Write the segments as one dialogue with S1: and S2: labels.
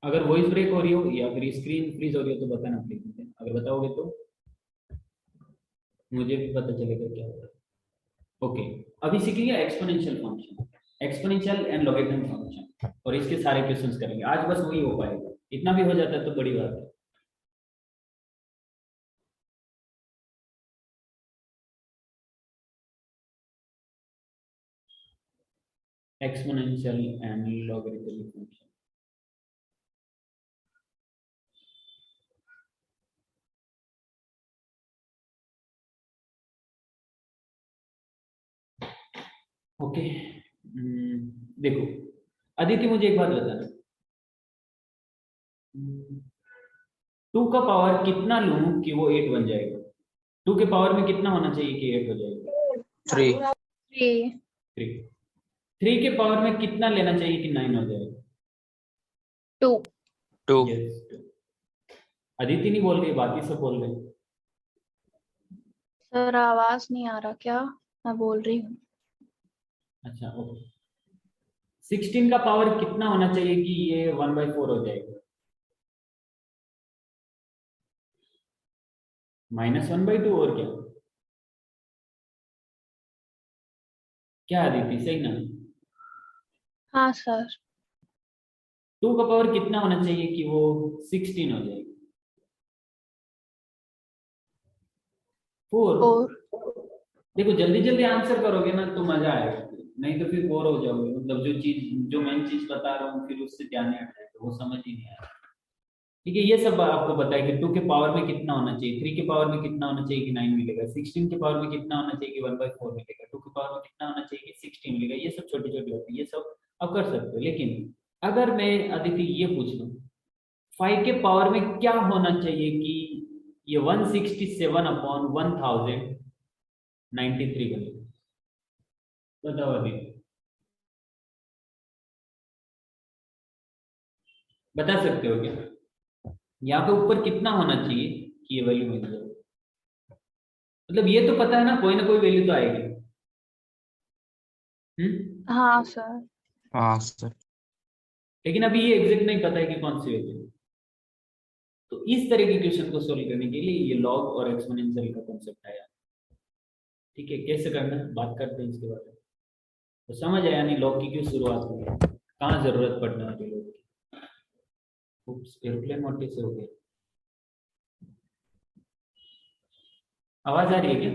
S1: अगर voice break हो रही हो या फिर स्क्रीन फ्रीज हो रही हो तो बताना प्लीज, अगर बताओगे तो मुझे भी पता चलेगा क्या हो रहा है। ओके, अभी सीखेंगे exponential function, exponential and logarithm function, और इसके सारे क्वेश्चंस करेंगे आज, बस वही हो पाएगा, इतना भी हो जाता है तो बड़ी बात है। Exponential and logarithm function. Okay, देखो अदिति, मुझे एक बात बताना, 2 का पावर कितना लूं कि वो 8 बन जाएगा? 2 के पावर में कितना होना चाहिए कि 8 हो जाएगा?
S2: 3।
S3: 3।
S1: 3। 3 के पावर में कितना लेना चाहिए कि 9 हो जाएगा?
S3: 2।
S2: 2।
S1: यस। अदिति नहीं बोल रही, बाकी सब बोल रहे हैं।
S3: सर आवाज नहीं आ रहा क्या? मैं बोल रही हूँ।
S1: अच्छा ओके, 16 का पावर कितना होना चाहिए कि ये 1/4 हो जाएगा? -1/2, और क्या? क्या अदिति, सही ना?
S3: हाँ सर।
S1: 2 का पावर कितना होना चाहिए कि वो 16 हो जाएगा? 4।
S3: 4।
S1: देखो जल्दी जल्दी आंसर करोगे ना तो मजा आएगा, नहीं तो फिर बोर हो जाओगे, मतलब जो मेन चीज बता रहा हूँ फिर उससे ध्यान नहीं हटेगा, वो समझ ही नहीं आएगा। ठीक है, ये सब आपको पता है कि 2 के पावर में कितना होना चाहिए, 3 के पावर में कितना होना चाहिए कि 9 मिलेगा, 16 के पावर में कितना होना चाहिए कि 1/4 मिलेगा, 2 के पावर में कितना होना चाहिए कि 16 मिलेगा, ये सब छोटी छोटी होती है, ये सब आप कर सकते हो। लेकिन अगर मैं अदिति ये पूछ लूँ 5 के पावर में क्या होना चाहिए कि ये 167/1093 बने? बताओ अदिति, बता सकते हो क्या? यहाँ पे ऊपर कितना होना चाहिए कि ये वैल्यू मिल जाए? मतलब ये तो पता है ना कोई वैल्यू तो आएगी।
S3: हाँ सर।
S2: हाँ सर।
S1: लेकिन अभी ये एग्जैक्ट नहीं पता है कि कौन सी वैल्यू है। तो इस तरह के क्वेश्चन को सोल्व करने के लिए ये लॉग और एक्सपोनेंशियल का कॉन्सेप्ट आया। ठीक है, कैसे करना है बात करते हैं इसके बारे में। तो समझ आया नहीं लॉग की क्यों शुरुआत हुई है, कहाँ जरूरत पड़ने वाली लॉग की। एरोप्लेन मोड कैसे हो गया? आवाज आ रही है क्या?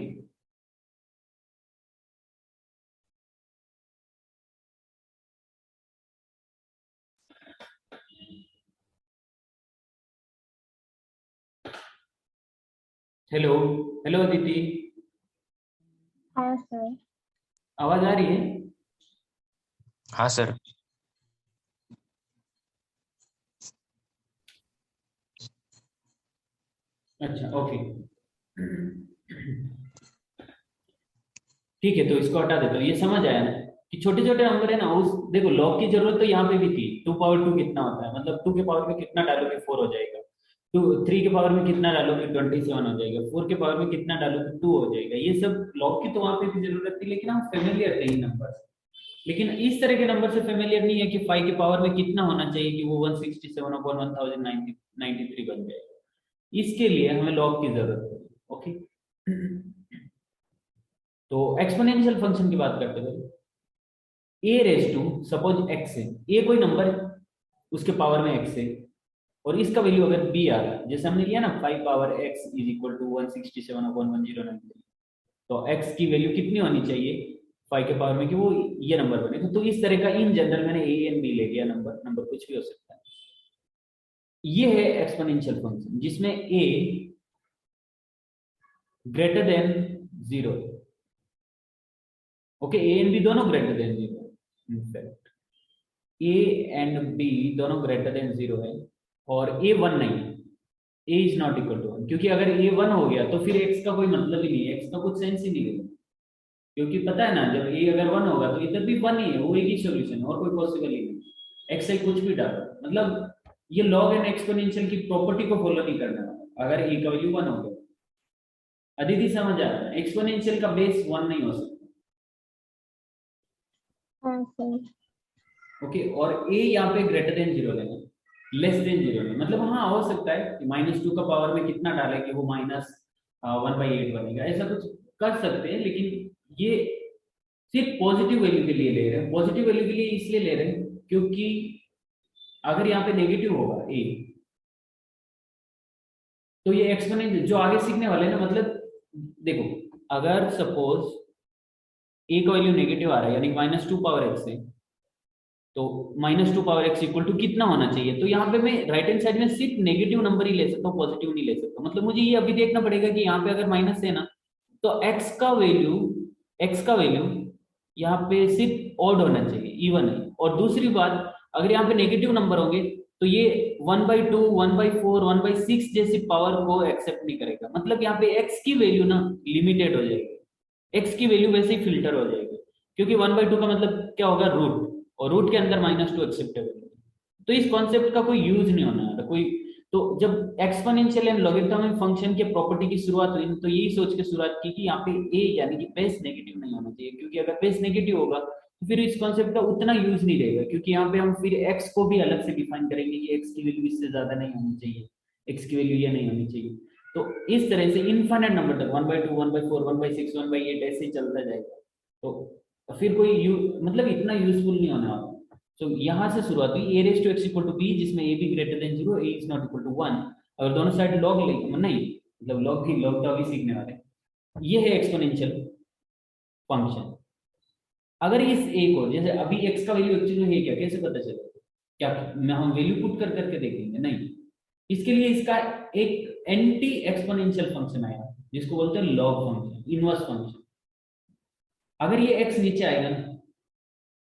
S1: हेलो, हेलो दीदी,
S3: हाँ सर।
S1: आवाज आ रही है?
S2: हाँ सर।
S1: अच्छा ओके। ठीक है, तो इसको हटा देता हूँ, ये समझ आया ना कि छोटे छोटे नंबर है ना, उस देखो लॉग की जरूरत तो यहाँ पे भी थी। 2 पावर 2 कितना होता है, मतलब 2 के पावर में कितना डालोगे 4 हो जाएगा, 3 के पावर में कितना डालोगे 27 हो जाएगा, 4 के पावर में कितना डालोगे 2 हो जाएगा। ये सब लॉग की तो वहां पे भी जरूरत थी, लेकिन हम फेमिलियर थे इन नंबर। लेकिन इस तरह के नंबर से फेमिलियर नहीं है कि 5 के पावर में कितना होना चाहिए कि वो 167/1093 बन जाएगा। इसके लिए हमें लॉग की जरूरत है। ओके, तो एक्सपोनेंशियल फंक्शन की बात करते हैं। ए रेस टू, सपोज एक्स है, ए कोई नंबर है, उसके पावर में एक्स है, और इसका वैल्यू अगर बी आ रहा है, जैसे हमने लिया ना 5 power X is equal to 167/1093, तो एक्स की वैल्यू कितनी होनी चाहिए 5 के पावर में कि वो ये नंबर बने। तो इस तरह का इन जनरल मैंने ए एंड बी ले लिया, नंबर नंबर कुछ भी हो सकता है। ये है एक्सपोनेंशियल फंक्शन जिसमें a greater than 0। Okay, a and b दोनों greater than 0, in fact a and b दोनों ग्रेटर देन 0 है, और ए 1 नहीं है, a is not equal to 1, क्योंकि अगर ए 1 हो गया तो फिर एक्स का कोई मतलब ही नहीं है, एक्स का कुछ सेंस ही नहीं है। क्योंकि पता है ना जब ए अगर 1 होगा तो इधर भी 1 ही है, वो एक ही सोल्यूशन है और कोई पॉसिबल ही नहीं। एक्स आई कुछ भी डालो, मतलब ये लॉग एंड एक्सपोनेंशियल की प्रॉपर्टी को फॉलो नहीं करना अगर ए का वैल्यू 1 हो गया। अदिति समझ आ रहा है, एक्सपोनेंशियल का बेस 1 नहीं हो सकता।
S3: हाँ सर।
S1: ओके, और ए यहाँ पे ग्रेटर देन 0 लेना, लेस देन जीरो नहीं, मतलब हाँ हो सकता है कि -2 का पावर में कितना डाले कि वो -1/8 बनेगा, ऐसा कुछ कर सकते हैं, लेकिन ये सिर्फ पॉजिटिव वैल्यू के लिए ले रहे हैं। पॉजिटिव वैल्यू के लिए इसलिए ले रहे हैं क्योंकि अगर यहाँ पे नेगेटिव होगा ए, तो ये एक्सपोनेंशियल जो आगे सीखने वाले हैं ना, मतलब देखो अगर सपोज ए का वैल्यू नेगेटिव आ रहा है यानी -2 पावर एक्स है, तो -2 पावर एक्स इक्वल टू कितना होना चाहिए, तो यहाँ पे मैं राइट हैंड साइड में सिर्फ नेगेटिव नंबर ही ले सकता हूँ, पॉजिटिव नहीं ले सकता। मतलब मुझे ये अभी देखना पड़ेगा कि यहाँ पे अगर माइनस है ना, तो एक्स का वैल्यू यहाँ पे सिर्फ ऑड होना चाहिए, इवन है। और दूसरी बात, अगर यहाँ पे नेगेटिव नंबर होंगे तो ये 1/2, 1/4, 1/6 जैसी पावर को एक्सेप्ट नहीं करेगा। मतलब यहाँ पे एक्स की वैल्यू ना लिमिटेड हो जाएगी, एक्स की वैल्यू वैसे ही फिल्टर हो जाएगी, क्योंकि 1/2 का मतलब क्या होगा, रूट, और रूट के अंदर -2 एक्सेप्टेबल है। तो इस कॉन्सेप्ट का कोई यूज नहीं होना है कोई। तो जब एक्सपोनेंशियल एंड लॉगरिथमिक फंक्शन के प्रॉपर्टी की शुरुआत हुई तो यही सोच के शुरुआत की कि यहाँ पे ए यानी कि बेस नेगेटिव नहीं होना चाहिए, क्योंकि अगर बेस नेगेटिव होगा तो फिर इस कॉन्सेप्ट का उतना यूज नहीं रहेगा, क्योंकि यहाँ पे हम फिर एक्स को भी अलग से डिफाइन करेंगे कि एक्स की वैल्यू इससे ज्यादा नहीं होनी चाहिए, एक्स की वैल्यू ये नहीं होनी चाहिए। तो इस तरह से इनफाइनाइट नंबर तक 1/2, 1/4, 1/6, 1/8 ऐसे ही चलता जाएगा। तो फिर कोई मतलब इतना यूजफुल नहीं होने वाला। तो यहाँ से शुरुआत हुई a raise to x equal to b, जिसमें a b greater than 0, a is not equal to 1। अगर दोनों साइड लॉग ले, नहीं मतलब लॉग तो अभी सीखने वाले हैं। ये है एक्सपोनेंशियल फंक्शन। अगर इस a को, जैसे अभी x का वैल्यू एक्चुअली है क्या, कैसे पता चलेगा, क्या हम वैल्यू पुट कर करके देखेंगे, नहीं। इसके लिए इसका एक एंटी एक्सपोनेंशियल फंक्शन आएगा जिसको बोलते हैं लॉग फंक्शन, इनवर्स फंक्शन। अगर ये x नीचे आएगा ना,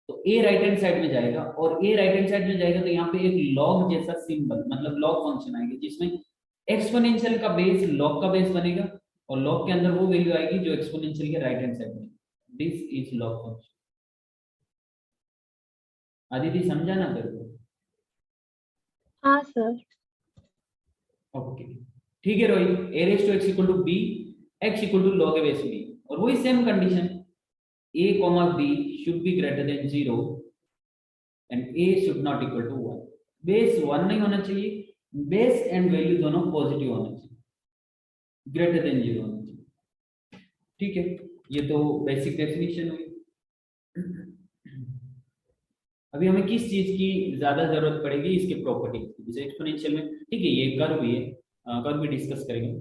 S1: तो ए राइट हैंड साइड में जाएगा, और ए राइट हैंड साइड में जाएगा तो यहाँ पे एक लॉग जैसा सिंबल, मतलब लॉग फंक्शन आएगा, जिसमें एक्सपोनेंशियल का बेस लॉग का बेस बनेगा, और लॉग के अंदर वो वैल्यू आएगी जो एक्सपोनेंशियल के राइट हैंड साइड में। This is log function. Aditi समझा ना तेरे को?
S3: हाँ सर।
S1: ओके ठीक है Rohit, a raise to x equal to b, x equal to log A base b, और वही same condition, a comma b should be greater than 0 and a should not equal to 1। Base 1 नहीं होना चाहिए, base and value दोनों positive होना चाहिए, greater than 0 होना चाहिए। ठीक है, ये तो बेसिक डेफिनेशन हुई। अभी हमें किस चीज की ज्यादा जरूरत पड़ेगी, इसके प्रॉपर्टी, जैसे एक्सपोनेंशियल में ठीक है, ये कर्व भी है, कर्व भी डिस्कस करेंगे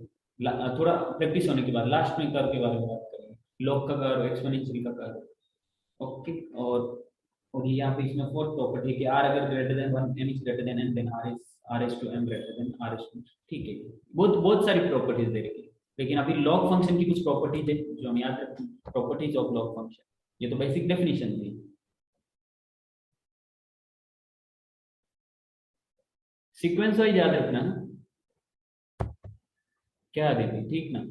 S1: थोड़ा प्रैक्टिस होने के बाद, लास्ट में कर्व के बारे में बात करेंगे, लॉग का कर्व, एक्सपोनेंशियल का कर्व। ओके, और यहाँ पे इसमें फोर्थ प्रॉपर्टी कि r अगर greater than 1, m is greater than n, then r is to m greater than r is to. ठीक है, बहुत बहुत सारी प्रॉपर्टीज दे रही है, लेकिन अभी लॉग फंक्शन की कुछ प्रॉपर्टीज है जो हम याद रखें, प्रॉपर्टीज ऑफ लॉग फंक्शन, ये तो बेसिक डेफिनेशन थी। सीक्वेंस वाइज याद रखना, क्या देती ठीक ना।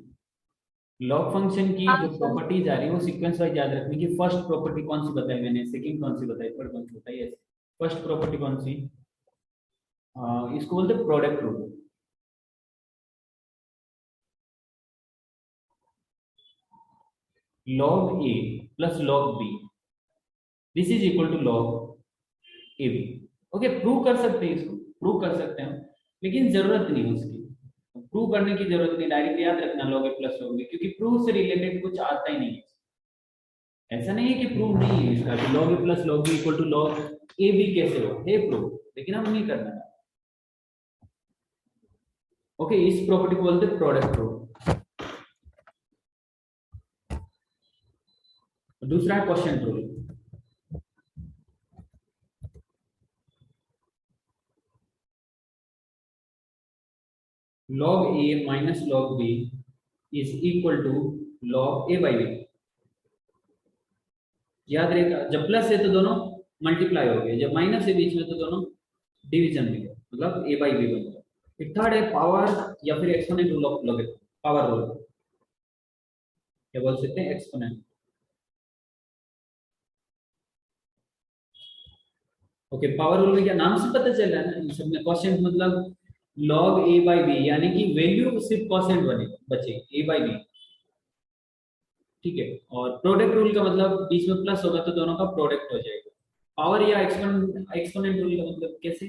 S1: लॉग फंक्शन की
S3: हाँ
S1: जो
S3: सर।
S1: प्रॉपर्टीज आ रही है वो सीक्वेंस वाइज याद रखने की। फर्स्ट प्रॉपर्टी कौन सी बताई मैंने, सेकंड कौन सी बताई, थर्ड कौन सी बताई, ऐसे। फर्स्ट प्रॉपर्टी कौन सी, इसको बोलते हैं product rule. Log A plus log B, this is equal to log A B. Okay, prove कर सकते हैं, इसको प्रूव कर सकते हैं, लेकिन जरूरत नहीं है उसकी, प्रूव करने की जरूरत नहीं, डायरेक्ट याद रखना लॉग ए प्लस लॉग बी, क्योंकि प्रूव से रिलेटेड कुछ आता ही नहीं है। ऐसा नहीं है कि प्रूव नहीं है इसका, कि log A plus log B equal to log A B कैसे हो, है प्रूव, लेकिन हम नहीं करना है। ओके, इस प्रॉपर्टी को बोलते हैं प्रोडक्ट रूल। दूसरा है quotient rule. Log A minus log B is equal to log A by B. याद रहेगा, जब प्लस है तो दोनों मल्टीप्लाई हो गए, जब माइनस है बीच में तो दोनों डिवीजन में गए, मतलब ए बाई बी बन गया। फिर थर्ड है पावर या फिर exponent rule of log, power rule, क्या बोल सकते हैं, एक्सपोनेंट। ओके, पावर रूल में क्या नाम से पता चल रहा है ना, इन सब में क्वोशिएंट मतलब लॉग ए बाई बी, यानी कि वैल्यू सिर्फ क्वोशिएंट बने बचे ए बाई बी। ठीक है, और प्रोडक्ट रूल का मतलब बीच में प्लस होगा तो दोनों का प्रोडक्ट हो जाएगा। पावर या एक्सपोनेंट रूल का मतलब कैसे,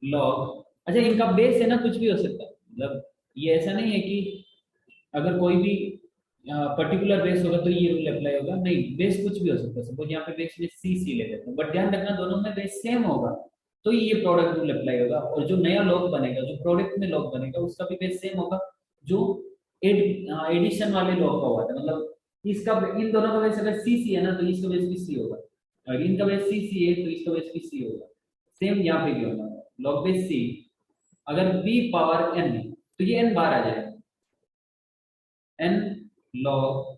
S1: लॉग, अच्छा इनका बेस है ना, कुछ भी हो सकता है, मतलब ये ऐसा नहीं है कि अगर कोई भी पर्टिकुलर बेस होगा तो ये रूल अप्लाई होगा, नहीं, बेस कुछ भी हो सकता है। सपोज यहाँ पे बेस में सी ले लेते हैं, बट ध्यान रखना दोनों में बेस सेम होगा तो ये प्रोडक्ट रूल अप्लाई होगा, और जो नया लॉग बनेगा, जो प्रोडक्ट में लॉग बनेगा, उसका भी बेस सेम होगा जो एडिशन वाले लॉग का हुआ था। मतलब इसका, इन दोनों का बेस अगर सी है ना तो इसका बेस भी सी होगा, अगर इनका बेस सी है तो इसका बेस भी सी होगा। सेम यहाँ पे भी होगा, लॉग बेस सी अगर बी पावर एन तो ये एन बार आ जाएगा, N log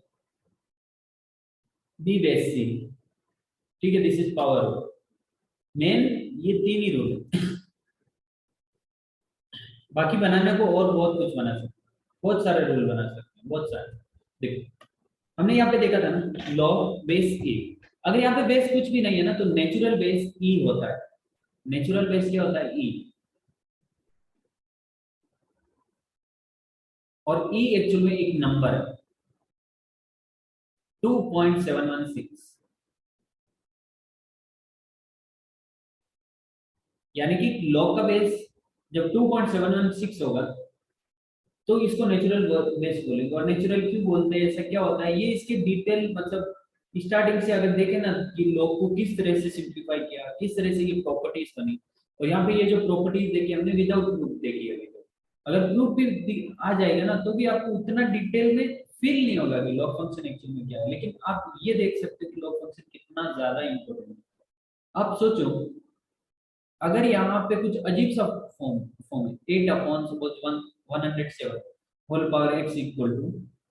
S1: B base C, ठीक है, दिस इज पावर मेन। ये तीन ही रूल है, बाकी बनाने को और बहुत कुछ बना सकते हैं, बहुत सारे रूल बना सकते हैं, बहुत सारे। देखो हमने यहाँ पे देखा था ना लॉग बेस ए, अगर यहाँ पे बेस कुछ भी नहीं है ना तो नेचुरल बेस ई होता है। नेचुरल बेस क्या होता है? ई, और ई एक्चुअल में एक नंबर है 2.716, यानी कि लॉग का बेस जब 2.716 होगा तो इसको नेचुरल बेस बोलेंगे। और नेचुरल क्यों बोलते हैं, ऐसा क्या होता है, ये इसके डिटेल मतलब स्टार्टिंग से अगर देखें ना कि लॉग को किस तरह से सिंप्लीफाई किया, किस तरह से ये प्रॉपर्टीज बनी, और यहाँ पे ये जो प्रॉपर्टीज देखी हमने विदाउट प्रूफ देखी है। तो अगर प्रूफ भी आ जाएगा ना तो भी आपको उतना डिटेल में फील नहीं होगा कि लॉग फंक्शन एक्चुअल में क्या है, लेकिन आप ये देख सकते हो कि लॉग फंक्शन कितना ज्यादा इंपॉर्टेंट है। आप सोचो अगर यहाँ पे कुछ अजीब सा फॉर्म फॉर्म है 8 upon suppose 107 whole power x equal to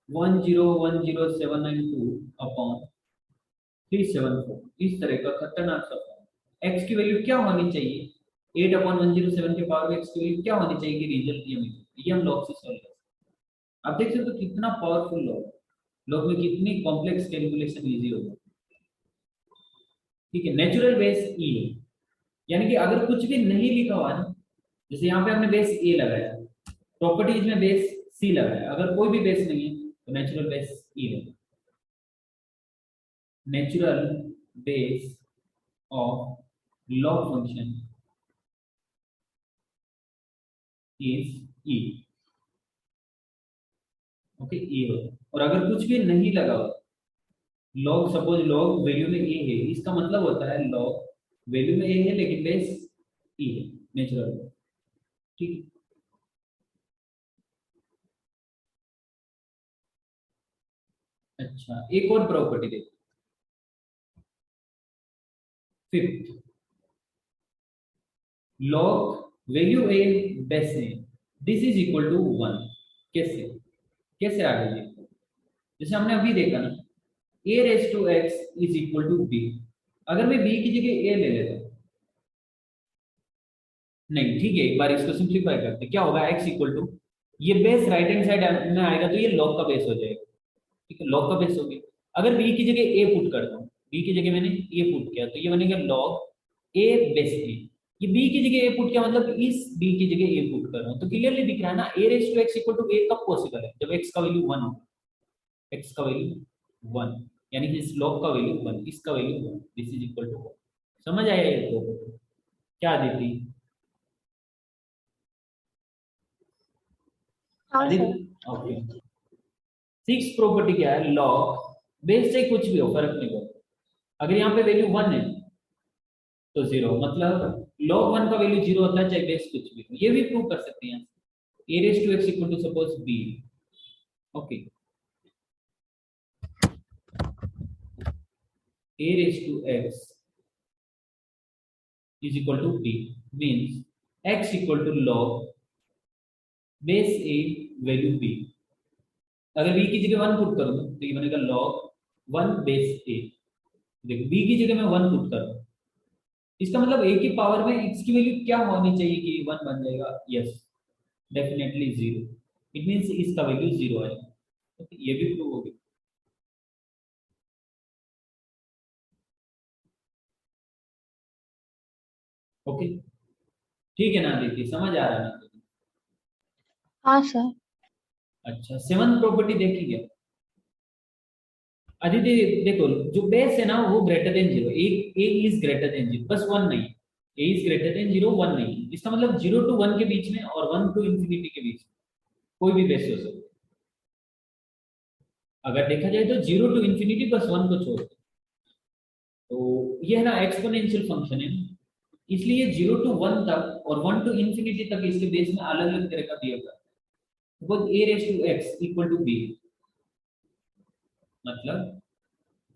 S1: 1010792 upon 374, इस तरह का खतरनाक सा फॉर्म। x की वैल्यू क्या होनी चाहिए, 8 अपॉन 107 के पावर x की वैल्यू क्या होनी चाहिए कि रिजल्ट ये मिले, ये हम लॉग से सॉल्व कर सकते हैं। आप देख सकते हो कितना पावरफुल लॉग, लॉग में कितनी कॉम्प्लेक्स कैलकुलेशन इजी होगा। ठीक है, नेचुरल बेस ई है, यानी कि अगर कुछ भी नहीं लिखा हुआ है, जैसे यहाँ पे हमने बेस ए लगाया, प्रॉपर्टीज में बेस सी लगाया, अगर कोई भी बेस नहीं है तो नेचुरल बेस ई लगाया। Natural base of log function is e, okay, e होगा। और अगर कुछ भी नहीं लगा हुआ, लॉग सपोज लॉग वैल्यू में ए है, इसका मतलब होता है लॉग वैल्यू में ए है लेकिन बेस ई है, नेचुरल। ठीक है, अच्छा एक और प्रॉपर्टी देखो, fifth, log value A base A this is equal to 1। कैसे कैसे आ गई ये? जैसे हमने अभी देखा ना a raise to x is equal to b, अगर मैं b की जगह a ले लेता हूं, नहीं ठीक है, एक बार इसको सिंप्लीफाई करते क्या होगा, x इक्वल टू, ये बेस राइट हैंड साइड में आएगा तो ये लॉग का बेस हो जाएगा। ठीक है, लॉग का बेस हो गया। अगर b की जगह a पुट करता हूँ, b की जगह मैंने a पुट किया तो ये बनेगा लॉग a बेस a। ये b की जगह a पुट किया मतलब इस b की जगह a पुट कर रहा हूँ, तो क्लियरली दिख रहा है ना a raise to x equal to a कब पॉसिबल है, जब x का वैल्यू 1 होगा, x का वैल्यू 1, यानी कि इस लॉग का वैल्यू 1, इसका value 1, this is equal to 1। समझ आया ये तो क्या देती
S3: हाँ
S1: Aditya?
S3: Sir.
S1: Okay, six property क्या है, लॉग बेस से कुछ भी हो फर्क नहीं पड़ता, अगर यहाँ पे वैल्यू 1 है तो 0, मतलब log 1 का वैल्यू 0 होता है चाहे बेस कुछ भी हो, ये भी प्रूव कर सकते हैं। a raise to x equal to suppose b, okay, a raise to x is equal to b means x equal to log base a value b। अगर b की जगह 1 पुट करूँ तो ये बनेगा log 1 बेस a। देखो b की जगह मैं 1 पुट कर रहा हूँ, इसका मतलब a की पावर में x की वैल्यू क्या होनी चाहिए कि 1 बन जाएगा, यस डेफिनेटली 0, इट मींस इसका वैल्यू 0 आएगा। ओके, ये भी प्रूव हो गया। ओके, ठीक है ना दीदी, समझ आ रहा है ना?
S3: हाँ सर।
S1: अच्छा, सेवन प्रॉपर्टी देखी क्या अदिति? देखो जो बेस है ना वो greater than 0, A is greater than 0, बस 1 नहीं, ए इज ग्रेटर देन 0 1 नहीं है, इसका मतलब 0 to 1 के बीच में और 1 to इंफिनिटी के बीच में कोई भी बेस हो सकता है। अगर देखा जाए तो 0 to इंफिनिटी बस 1 को छोड़ दो। तो ये है ना एक्सपोनेंशियल फंक्शन है, इसलिए 0 to 1 तक और 1 to इंफिनिटी तक इसके बेस में अलग अलग तरह का बिहेव करता है। वो a raise to x equal to b, मतलब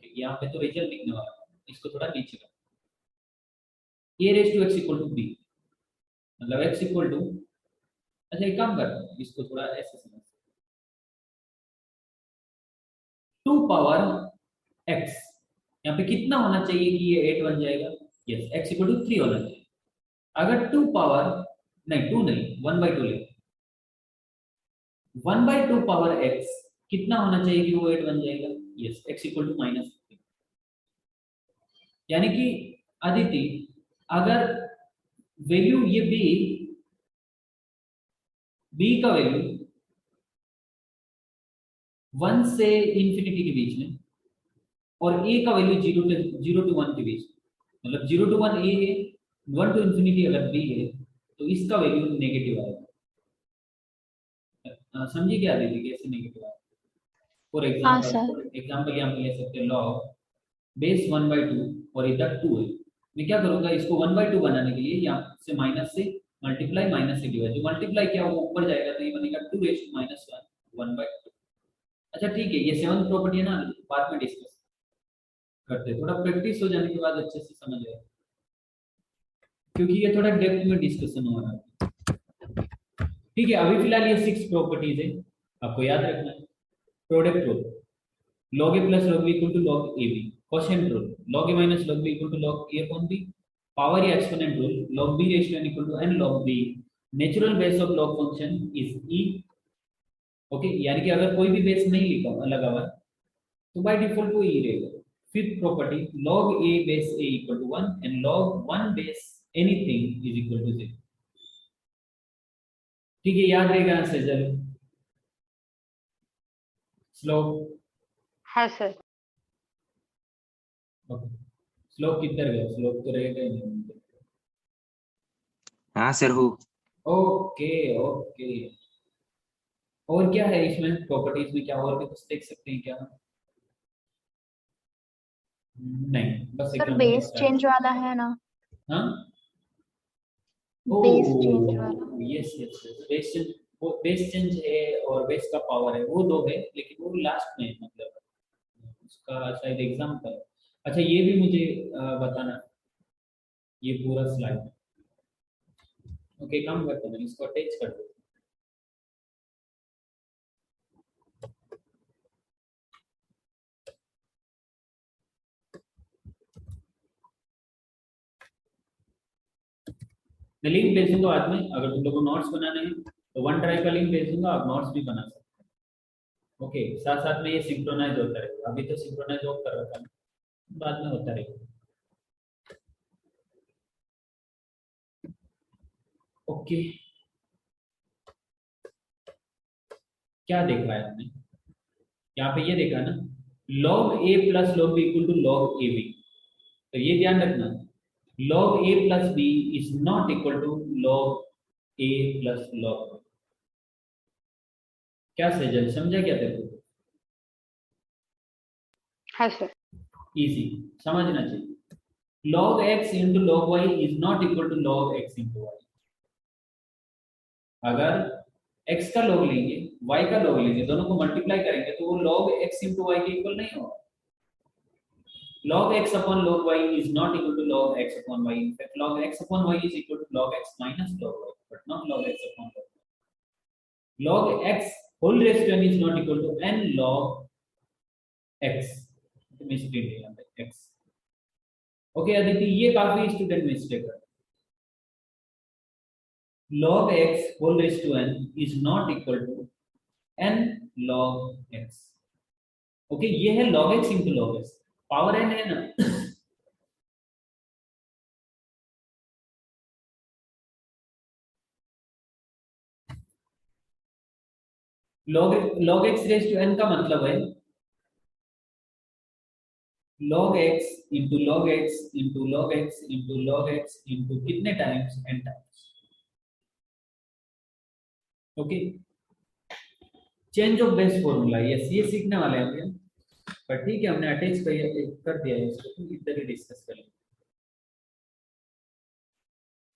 S1: यहाँ पे तो रिजल्ट लिखने वाला है, इसको थोड़ा नीचे कर, a raise to x equal to b, मतलब x इक्वल टू, अच्छा एक काम करते हैं, इसको थोड़ा ऐसे समझ, 2 पावर x, यहाँ पे कितना होना चाहिए कि ये 8 बन जाएगा, यस x इक्वल टू 3 होना चाहिए। अगर 2 पावर, नहीं 2 नहीं 1/2 ले, 1/2 पावर x कितना होना चाहिए कि वो 8 बन जाएगा, यस x इक्वल टू -3। यानी कि अदिति अगर वैल्यू ये b का वैल्यू 1 से इंफिनिटी के बीच में और a का वैल्यू 0 to 1 के बीच में, मतलब 0 to 1 a है, 1 to इंफिनिटी अगर b है तो इसका वैल्यू नेगेटिव आएगा। समझिए क्या दीदी कैसे नेगेटिव आएगा? फॉर
S3: हाँ
S1: एग्जांपल
S3: सर।
S1: यहाँ पे ले सकते हैं log बेस 1/2 और इधर 2 है, मैं क्या करूंगा इसको 1/2 बनाने के लिए यहाँ से माइनस से मल्टीप्लाई माइनस से डिवाइड, जो मल्टीप्लाई क्या वो ऊपर जाएगा तो ये बनेगा 2 रेज़ टू -1 1/2। अच्छा ठीक है, ये 7th प्रॉपर्टी है ना, बाद में डिस्कस करते हैं, थोड़ा प्रैक्टिस हो जाने के बाद अच्छे से समझ आएगा, क्योंकि ये थोड़ा डेप्थ में डिस्कशन हो रहा है। ठीक है, अभी फिलहाल ये 6 प्रॉपर्टीज है, आपको याद रखना है। Product rule, log a plus log b equal to log ab, quotient rule, log a minus log b equal to log a upon b, power या exponent rule, log b raised to n equal to n log b, natural base of log function is e। Okay, यानी कि अगर कोई भी base नहीं लिखा लगा हुआ तो बाय डिफॉल्ट वो e रहेगा। Fifth property, log a base a equal to 1 and log 1 base anything is equal to 0। ठीक है, याद रहेगा सेजल? स्लोप,
S3: हाँ सर।
S1: ओके, स्लोप किधर गया? स्लोप तो रहेगा ही नहीं।
S2: हाँ सर हूँ।
S1: ओके ओके, और क्या है इसमें प्रॉपर्टीज में, क्या और भी कुछ देख सकते हैं क्या? नहीं, बस
S3: सर
S1: एग्जांपल के
S3: बेस
S1: स्टार्ट।
S3: चेंज वाला है ना,
S1: हाँ,
S3: बेस चेंज
S1: ओ
S3: वाला।
S1: Yes yes yes, base change, वो बेस चेंज है और बेस का पावर है, वो दो है, लेकिन वो लास्ट में है, मतलब उसका शायद एग्जांपल है। अच्छा ये भी मुझे बताना, ये पूरा स्लाइड, ओके काम करते हैं, इसको अटैच कर दो। मैं लिंक भेज दूंगा बाद में, अगर तुम लोगों को नोट्स बनाने हैं तो वन ड्राइव का लिंक भेज दूंगा, आप नोट्स भी बना सकते हैं। ओके, साथ साथ में ये सिंक्रोनाइज होता रहेगा, अभी तो सिंक्रोनाइज ऑफ कर रखा है, बाद में होता रहेगा। ओके, क्या देखा है हमने यहाँ पे? ये देखा ना, log a plus log b equal to log ab, तो ये ध्यान रखना, log a plus b is not equal to log a plus log b। क्या सेजल समझा क्या तेरे को?
S3: हाँ सर।
S1: इजी, समझना चाहिए। log x into log y is not equal to log x into y। अगर x का log लेंगे, y का log लेंगे, दोनों को मल्टीप्लाई करेंगे तो वो log x इंटू y के इक्वल नहीं होगा। log x upon log y is not equal to log x upon y. In fact, log x upon y is equal to log x minus log y, but not log x upon log y. Log x whole raised to n is not equal to n log x. Mistake है यहाँ पे x. Okay Aditi, ये काफी student mistake है। log x whole raised to n is not equal to n log x. Okay, ये है log x into log x, power n है ना। log x raised to n का मतलब है log x into log x into log x into log x into कितने times n times. Okay, change of base formula, yes ये सीखने वाले हैं हम. पर ठीक है, हमने अटैच कर दिया है इसको, तो इधर ही डिस्कस कर लेंगे.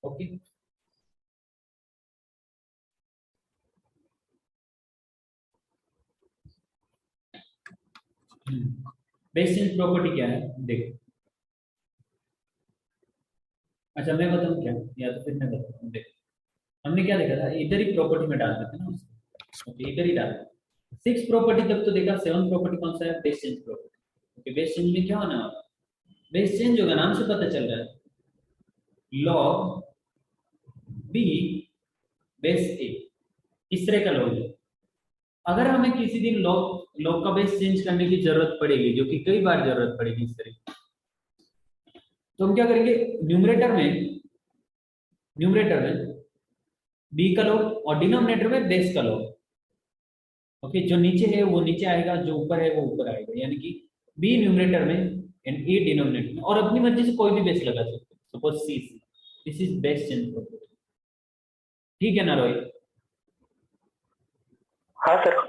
S1: ओके, बेस चेंज प्रॉपर्टी क्या है देखो. अच्छा मैं बताऊं क्या, या तो फिर मैं बताऊं. देखो हमने क्या देखा था, इधर ही प्रॉपर्टी में डाल देते ना उसको. ओके, इधर ही डाल. 6 प्रॉपर्टी तक तो देखा. 7 प्रॉपर्टी कौन सा है, base change property. Okay, base change में क्या होने वाला, बेस चेंज होगा, नाम से पता चल रहा है. लॉग बी बेस ए, इस तरह का लॉग है. अगर हमें किसी दिन लॉग लॉग का बेस चेंज करने की जरूरत पड़ेगी, जो कि कई बार जरूरत पड़ेगी इस तरह की, तो हम क्या करेंगे, न्यूमरेटर में बी का लॉग और डिनोमिनेटर में बेस का लॉग. ओके, जो नीचे है वो नीचे आएगा, जो ऊपर है वो ऊपर आएगा. यानी कि बी न्यूमरेटर में एंड ए डिनोमिनेटर में, और अपनी मर्जी से कोई भी बेस लगा सकते हैं. Suppose C, this is base change property. ठीक है ना रोहित?
S4: हाँ सर.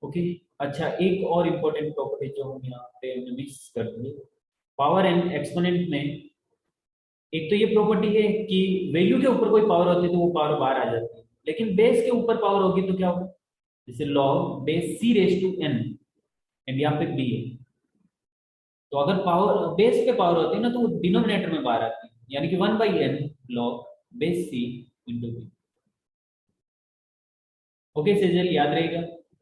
S1: ओके, अच्छा एक और इम्पोर्टेंट प्रॉपर्टी जो हम यहाँ पे मिस कर दिए, पावर एंड एक्सपोनेंट में. एक तो ये प्रॉपर्टी है कि वैल्यू के ऊपर कोई पावर होती है तो वो पावर बाहर आ जाती है, लेकिन बेस के ऊपर पावर होगी तो क्या होगा, जैसे log base C raise to N and यहाँ पे बी है. तो अगर पावर बेस पे पावर होती है ना, तो वो डिनोमिनेटर में बाहर आती है. यानी कि 1/n लॉग बेस सी इंटू बी. ओके सेजल, याद रहेगा,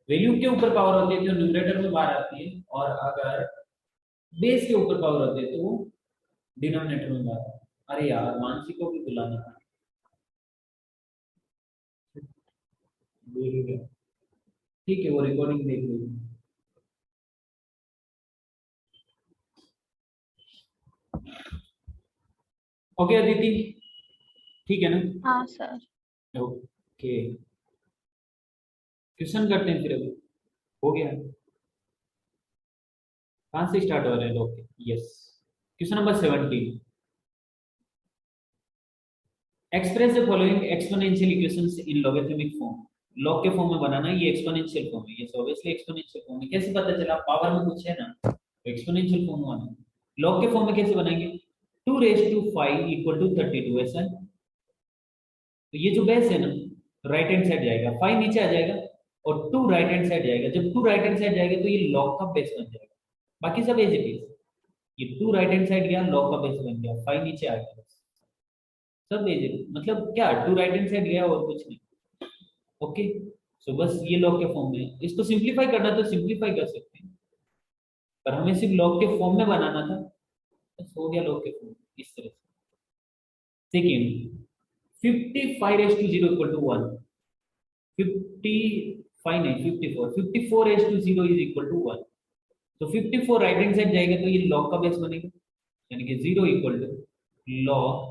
S1: वैल्यू के ऊपर पावर होती है तो न्यूमरेटर में बाहर आती है, और अगर बेस के ऊपर पावर होती है तो वो डिनोमिनेटर में बाहर आती है. अरे यार, मानसी को भी बुलाना था. ठीक है, वो रिकॉर्डिंग देख लीजिए. ओके अदिति, ठीक है ना?
S3: हाँ सर.
S1: ओके, क्वेश्चन करते हैं फिर. अभी हो गया, कहाँ से स्टार्ट हो रहे हैं लोग? Yes, question number 17. Express the following exponential equations in logarithmic form. Log के फॉर्म में बनाना है, ये एक्सपोनेंशियल फॉर्म है. यस ऑब्वियसली एक्सपोनेंशियल फॉर्म है. कैसे पता चला, पावर में कुछ है ना, एक्सपोनेंशियल फॉर्म बनाना. लॉग के फॉर्म में कैसे बनाएंगे, 2⁵ इक्वल टू 32, ऐसा. तो ये जो बेस है ना, राइट हैंड साइड जाएगा, 5 नीचे आ जाएगा, और 2 राइट हैंड साइड जाएगा. जब 2 राइट हैंड साइड जाएगा तो ये लॉग का बेस बन जाएगा. बाकी सब एज इट इज. ये 2 राइट हैंड साइड गया, लॉग का बेस बन गया, 5 नीचे आ गया, बस सब एज इट इज. मतलब क्या, 2 राइट हैंड साइड गया और कुछ नहीं. ओके, सो बस ये लॉग के फॉर्म में. इसको सिंप्लीफाई करना तो सिंप्लीफाई कर सकते हैं, पर हमें सिर्फ लॉग के फॉर्म में बनाना था, बस हो गया लॉग के फॉर्म इस तरह से. Second, 55⁵0 equal to 1. 55 नहीं, 54. 54⁵0 इज इक्वल टू 1. तो 54 राइट हैंड साइड जाएगा तो ये लॉग का बेस बनेगा. यानी कि 0 equal to log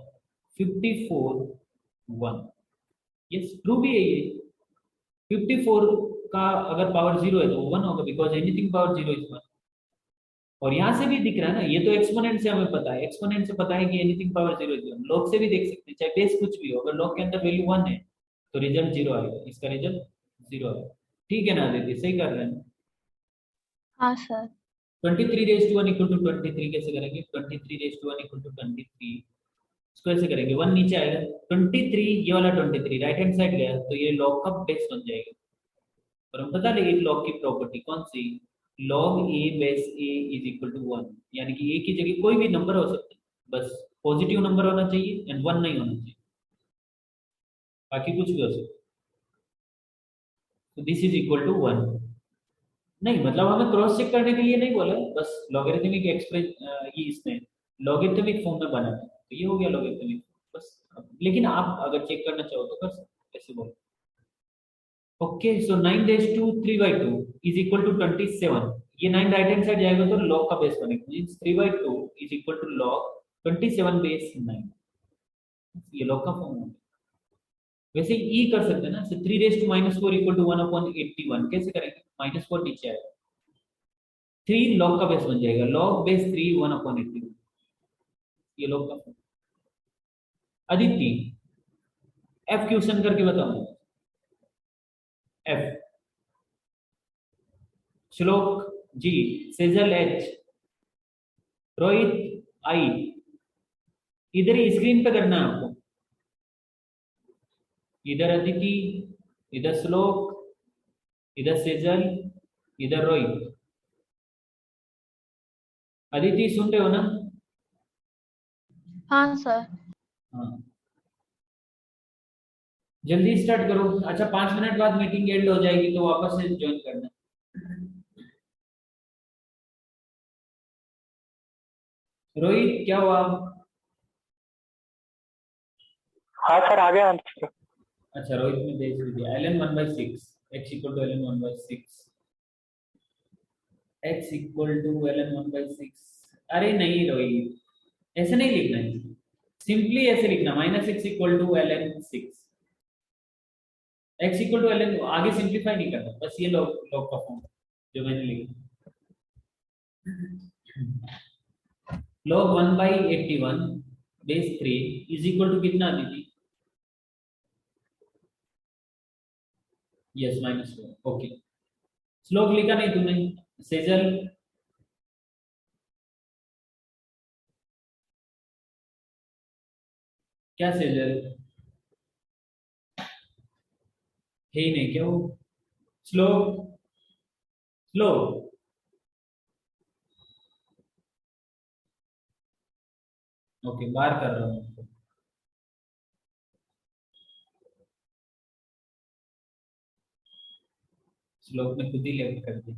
S1: 54 1. Yes, true भी है ये. 54 का अगर पावर 0 है तो 1 होगा, बिकॉज एनीथिंग पावर 0 इज 1. और यहाँ से भी दिख रहा है ना, ये तो एक्सपोनेंट से हमें पता है, एक्सपोनेंट से पता है कि एनीथिंग पावर 0 इज 1. लॉग से भी देख सकते हैं, चाहे बेस कुछ भी हो, अगर लॉग के अंदर वैल्यू 1 है तो रिजल्ट 0 आएगा, इसका रिजल्ट 0 आएगा. ठीक है ना दीदी, सही कर रहे हैं?
S3: हाँ सर.
S1: 23⁵1 इक्वल टू 23 कैसे करेंगे, 23⁵1 इक्वल टू 23 इसको ऐसे करेंगे, 1 नीचे आएगा, 23 ये वाला 23 राइट हैंड साइड गया तो ये लॉग का बेस बन जाएगा. और हम बता देंगे लॉग की प्रॉपर्टी कौन सी, log A base a is equal to 1. यानी कि ए की जगह कोई भी नंबर हो सकता है, बस पॉजिटिव नंबर होना चाहिए एंड 1 नहीं होना चाहिए, बाकी कुछ भी हो सकता है. तो दिस इज इक्वल टू 1. नहीं मतलब हमें क्रॉस चेक करने के लिए नहीं बोला, बस लॉगरिथमिक एक्सप्रेस ये इसमें लॉगरिथमिक फॉर्म में बनाना है, तो ये हो गया लॉगरिथमिक बस. लेकिन आप अगर चेक करना चाहो तो कर सकते ऐसे बोलो. Okay, so 9⁵3/2 is equal to 27. ये 9 राइट हैंड साइड जाएगा तो लॉग का बेस बनेगा, means 3/2 is equal to log 27 base 9. ये लॉग का फॉर्म होगा. वैसे ई कर सकते हैं ना, 3⁻⁻4 इक्वल टू 1/81. कैसे करेंगे, -4 नीचे आएगा, 3 log का बेस बन जाएगा, log बेस 3 1/81, ये log का फॉर्म। अदिति एफ क्वेश्चन करके बताओ, एफ श्लोक जी, सेजल एच, रोहित आई, इधर ही स्क्रीन पे करना है आपको, इधर अदिति, इधर श्लोक, इधर सेजल, इधर रोहित। अदिति सुन रहे हो ना?
S3: हाँ सर।
S1: हाँ, जल्दी स्टार्ट करो। अच्छा 5 मिनट बाद मीटिंग एंड हो जाएगी तो वापस से ज्वाइन करना। रोहित क्या हुआ?
S4: हाँ सर आ गया आंसर।
S1: अच्छा रोहित ने भेज भी दिया, ln 1/6 x equal to ln 1/6, x equal to ln 1/6। अरे नहीं रोहित, ऐसे नहीं लिखना है, सिंपली ऐसे लिखना -x equal to ln 6, x equal to ln, आगे सिंप्लीफाई नहीं करना, बस ये लॉग का फॉर्म जो मैंने लिखा, log 1/81 base 3 is equal to कितना दीदी? यस -4। ओके, श्लोक लिखा नहीं तुमने? सेजल क्या? सेजल है ही नहीं क्या वो? श्लोक, श्लोक ओके, बाहर कर रहा हूँ। श्लोक ने खुद ही लेफ्ट कर दिया।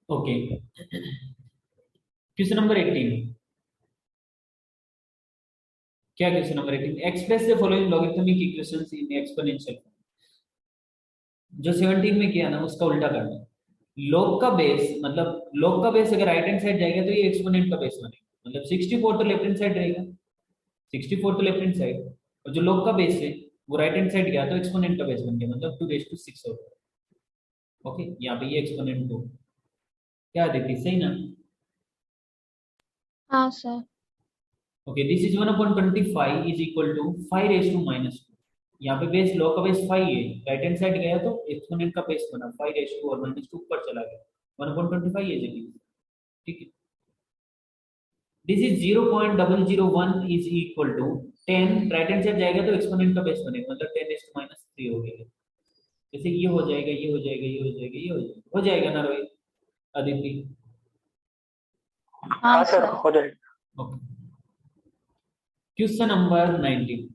S1: ओके, क्वेश्चन नंबर 18, क्या question number 18? Express the following logarithmic equations in exponential. जो 17 में किया ना उसका उल्टा करना। लॉग का बेस, मतलब लॉग का बेस अगर राइट हैंड साइड जाएगा तो ये एक्सपोनेंट का बेस बनेगा, मतलब 64 तो लेफ्ट हैंड साइड रहेगा, 64 तो लेफ्ट हैंड साइड, और जो लॉग का बेस है वो राइट हैंड साइड गया तो एक्सपोनेंट का बेस बन गया, मतलब 2⁶ होगा। ओके, यहाँ पे ये एक्सपोनेंट को क्या देती, सही ना?
S3: हाँ sir.
S1: Okay, this is 1/25 is equal to 5⁻²। यहाँ पे बेस, लॉग का बेस 5 है, राइट हैंड साइड गया तो एक्सपोनेंट का बेस बना 5⁻² और -2 ऊपर चला गया, 1/25 है जी, ठीक है। This is 0.001 is equal to 10, right hand side जाएगा तो एक्सपोनेंट का बेस बनेगा, मतलब 10⁻³ हो गया। जैसे ये हो जाएगा, ये हो जाएगा, ये हो जाएगा, ये हो जाएगा ना रोहित, अदिति?
S4: हाँ सर हो जाएगा।
S1: Okay, question number 19,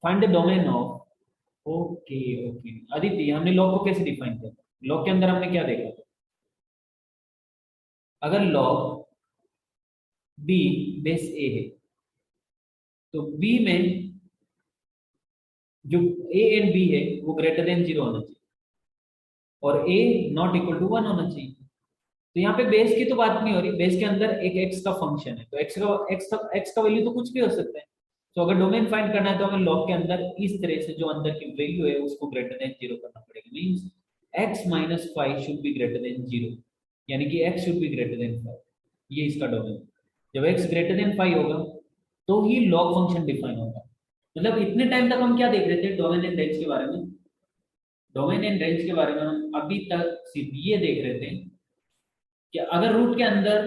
S1: find the domain of. Okay okay Aditi, हमने लॉग को कैसे डिफाइन किया? लॉग के अंदर हमने क्या देखा? अगर लॉग b बेस a है तो b में जो a एंड b है वो ग्रेटर देन 0 होना चाहिए और a नॉट इक्वल टू 1 होना चाहिए। तो यहाँ पे बेस की तो बात नहीं हो रही, बेस के अंदर एक x का फंक्शन है, तो x का वैल्यू तो कुछ भी हो सकता है। तो अगर डोमेन फाइंड करना है तो हमें लॉग के अंदर इस तरह से जो अंदर की वैल्यू है उसको ग्रेटर देन 0 करना पड़ेगा, means x - 5 should be greater than 0, यानी कि x should be greater than 5, ये इसका डोमेन। जब x ग्रेटर देन 5 होगा तो ही लॉग फंक्शन डिफाइन होगा। मतलब इतने टाइम तक हम क्या देख रहे थे डोमेन एंड रेंज के बारे में? डोमेन एंड रेंज के बारे में हम अभी तक सिर्फ ये देख रहे थे कि अगर रूट के अंदर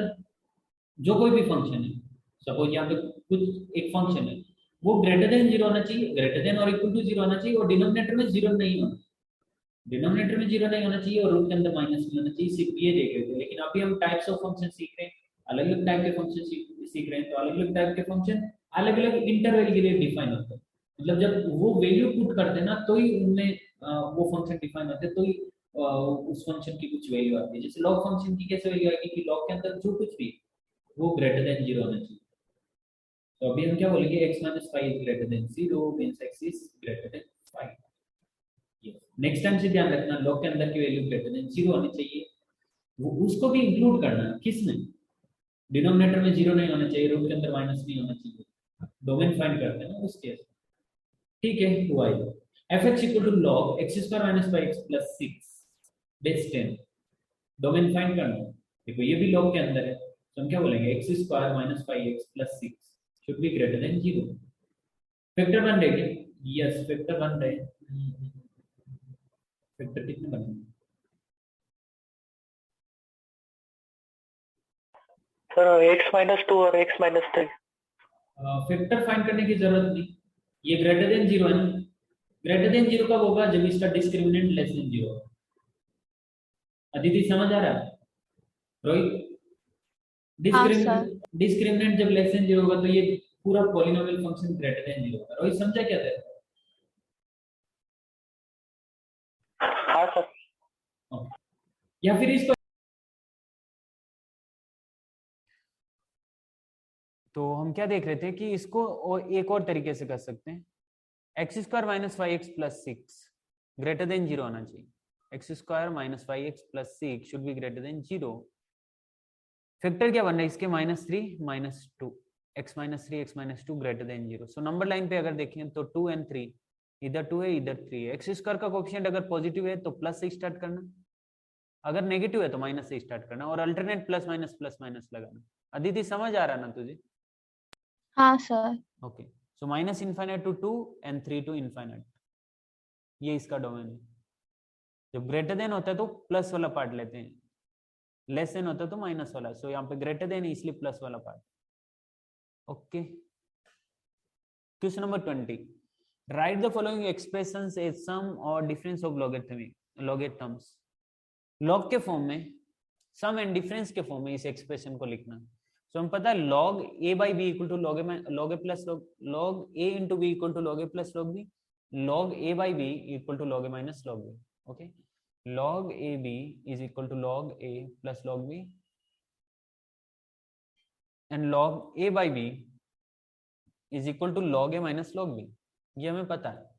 S1: जो कोई भी फंक्शन है, सपोज यहाँ पे कुछ एक फंक्शन है, वो ग्रेटर देन 0 होना चाहिए, ग्रेटर देन और इक्वल टू 0 होना चाहिए, और डिनोमिनेटर में 0 नहीं होना, डिनोमिनेटर में 0 नहीं होना चाहिए, और रूट के अंदर माइनस नहीं होना चाहिए, सिर्फ ये देख रहे थे। लेकिन अभी हम टाइप्स ऑफ फंक्शन सीख रहे हैं, अलग अलग टाइप के फंक्शन सीख रहे हैं, तो अलग अलग टाइप के फंक्शन अलग अलग इंटरवल के लिए डिफाइन होते हैं। मतलब जब वो वैल्यू पुट करते हैं ना तो ही उनमें वो फंक्शन डिफाइन होते हैं, तो ही उस फंक्शन की कुछ वैल्यू आती है। जैसे लॉग फंक्शन की कैसे वैल्यू आएगी कि लॉग के अंदर जो कुछ भी वो ग्रेटर देन 0 होना चाहिए। तो अभी हम क्या बोलेंगे, x - 5 is greater than 0 means x is greater then 5। Next time से ध्यान रखना, लॉग के अंदर की वैल्यू ग्रेटर देन 0 होनी चाहिए, वो उसको भी इंक्लूड करना, किसमें? डिनोमिनेटर में 0 नहीं होना चाहिए, रूट के अंदर माइनस नहीं होना चाहिए, डोमेन फाइंड करते हैं ना उस केस। ठीक है, हुआ ये fx equal to log x square minus 5x plus 6 base 10। Domain find करना है। देखो ये भी log के अंदर है, तो हम क्या बोलेंगे, x square minus 5x plus 6 should be greater than 0। Factor बन रहे क्या? यस, फैक्टर बन रहे। फैक्टर कितने बन रहे?
S4: सर x-2 और x-3।
S1: फैक्टर फाइंड करने की जरूरत नहीं, ये ग्रेटर देन 0 है ना। ग्रेटर देन 0 कब होगा? जब इसका डिस्क्रिमिनेंट लेस देन 0 होगा। अदिति समझ आ रहा है? रोहित,
S3: हाँ सर।
S1: डिस्क्रिमिनेंट जब लेस देन 0 होगा तो ये पूरा पॉलिनोमियल फंक्शन ग्रेटर देन 0 होगा। रोहित समझा क्या था?
S4: हाँ सर।
S1: या फिर इसको, तो हम क्या देख रहे थे कि इसको एक और तरीके से कर सकते हैं। X square minus 5x plus 6 greater than 0 होना चाहिए। X square minus 5x plus 6 should be greater than 0। Factor क्या बन रहा है इसके? -3 -2 x -3 x -2 greater than 0। So number line पे अगर देखें तो 2 and 3, इधर 2 है इधर 3 है। एक्स स्क्वायर का कोएफिशिएंट अगर पॉजिटिव है तो प्लस से स्टार्ट करना, अगर नेगेटिव है तो माइनस से स्टार्ट करना, और अल्टरनेट प्लस माइनस लगाना। अदिति समझ आ रहा ना तुझे?
S3: हाँ sir.
S1: Okay, so minus infinite to 2 and 3 to infinite, ये इसका डोमेन है। जब ग्रेटर देन होता है तो प्लस वाला पार्ट लेते हैं, लेस देन होता है तो माइनस वाला। सो यहाँ पे ग्रेटर देन है इसलिए प्लस वाला part. Okay, question number 20, write the following expressions as sum और डिफरेंस ऑफ लॉगरिथम्स। लॉग के फॉर्म में, सम एंड डिफरेंस के फॉर्म में इस एक्सप्रेशन को लिखना। सो हम पता है log a by b equal to log a plus log a into b equal to log a plus log b, log a by b equal to log a minus log b। Okay, log a b is equal to log a plus log b and log a by b is equal to log a minus log b, ये हमें पता है।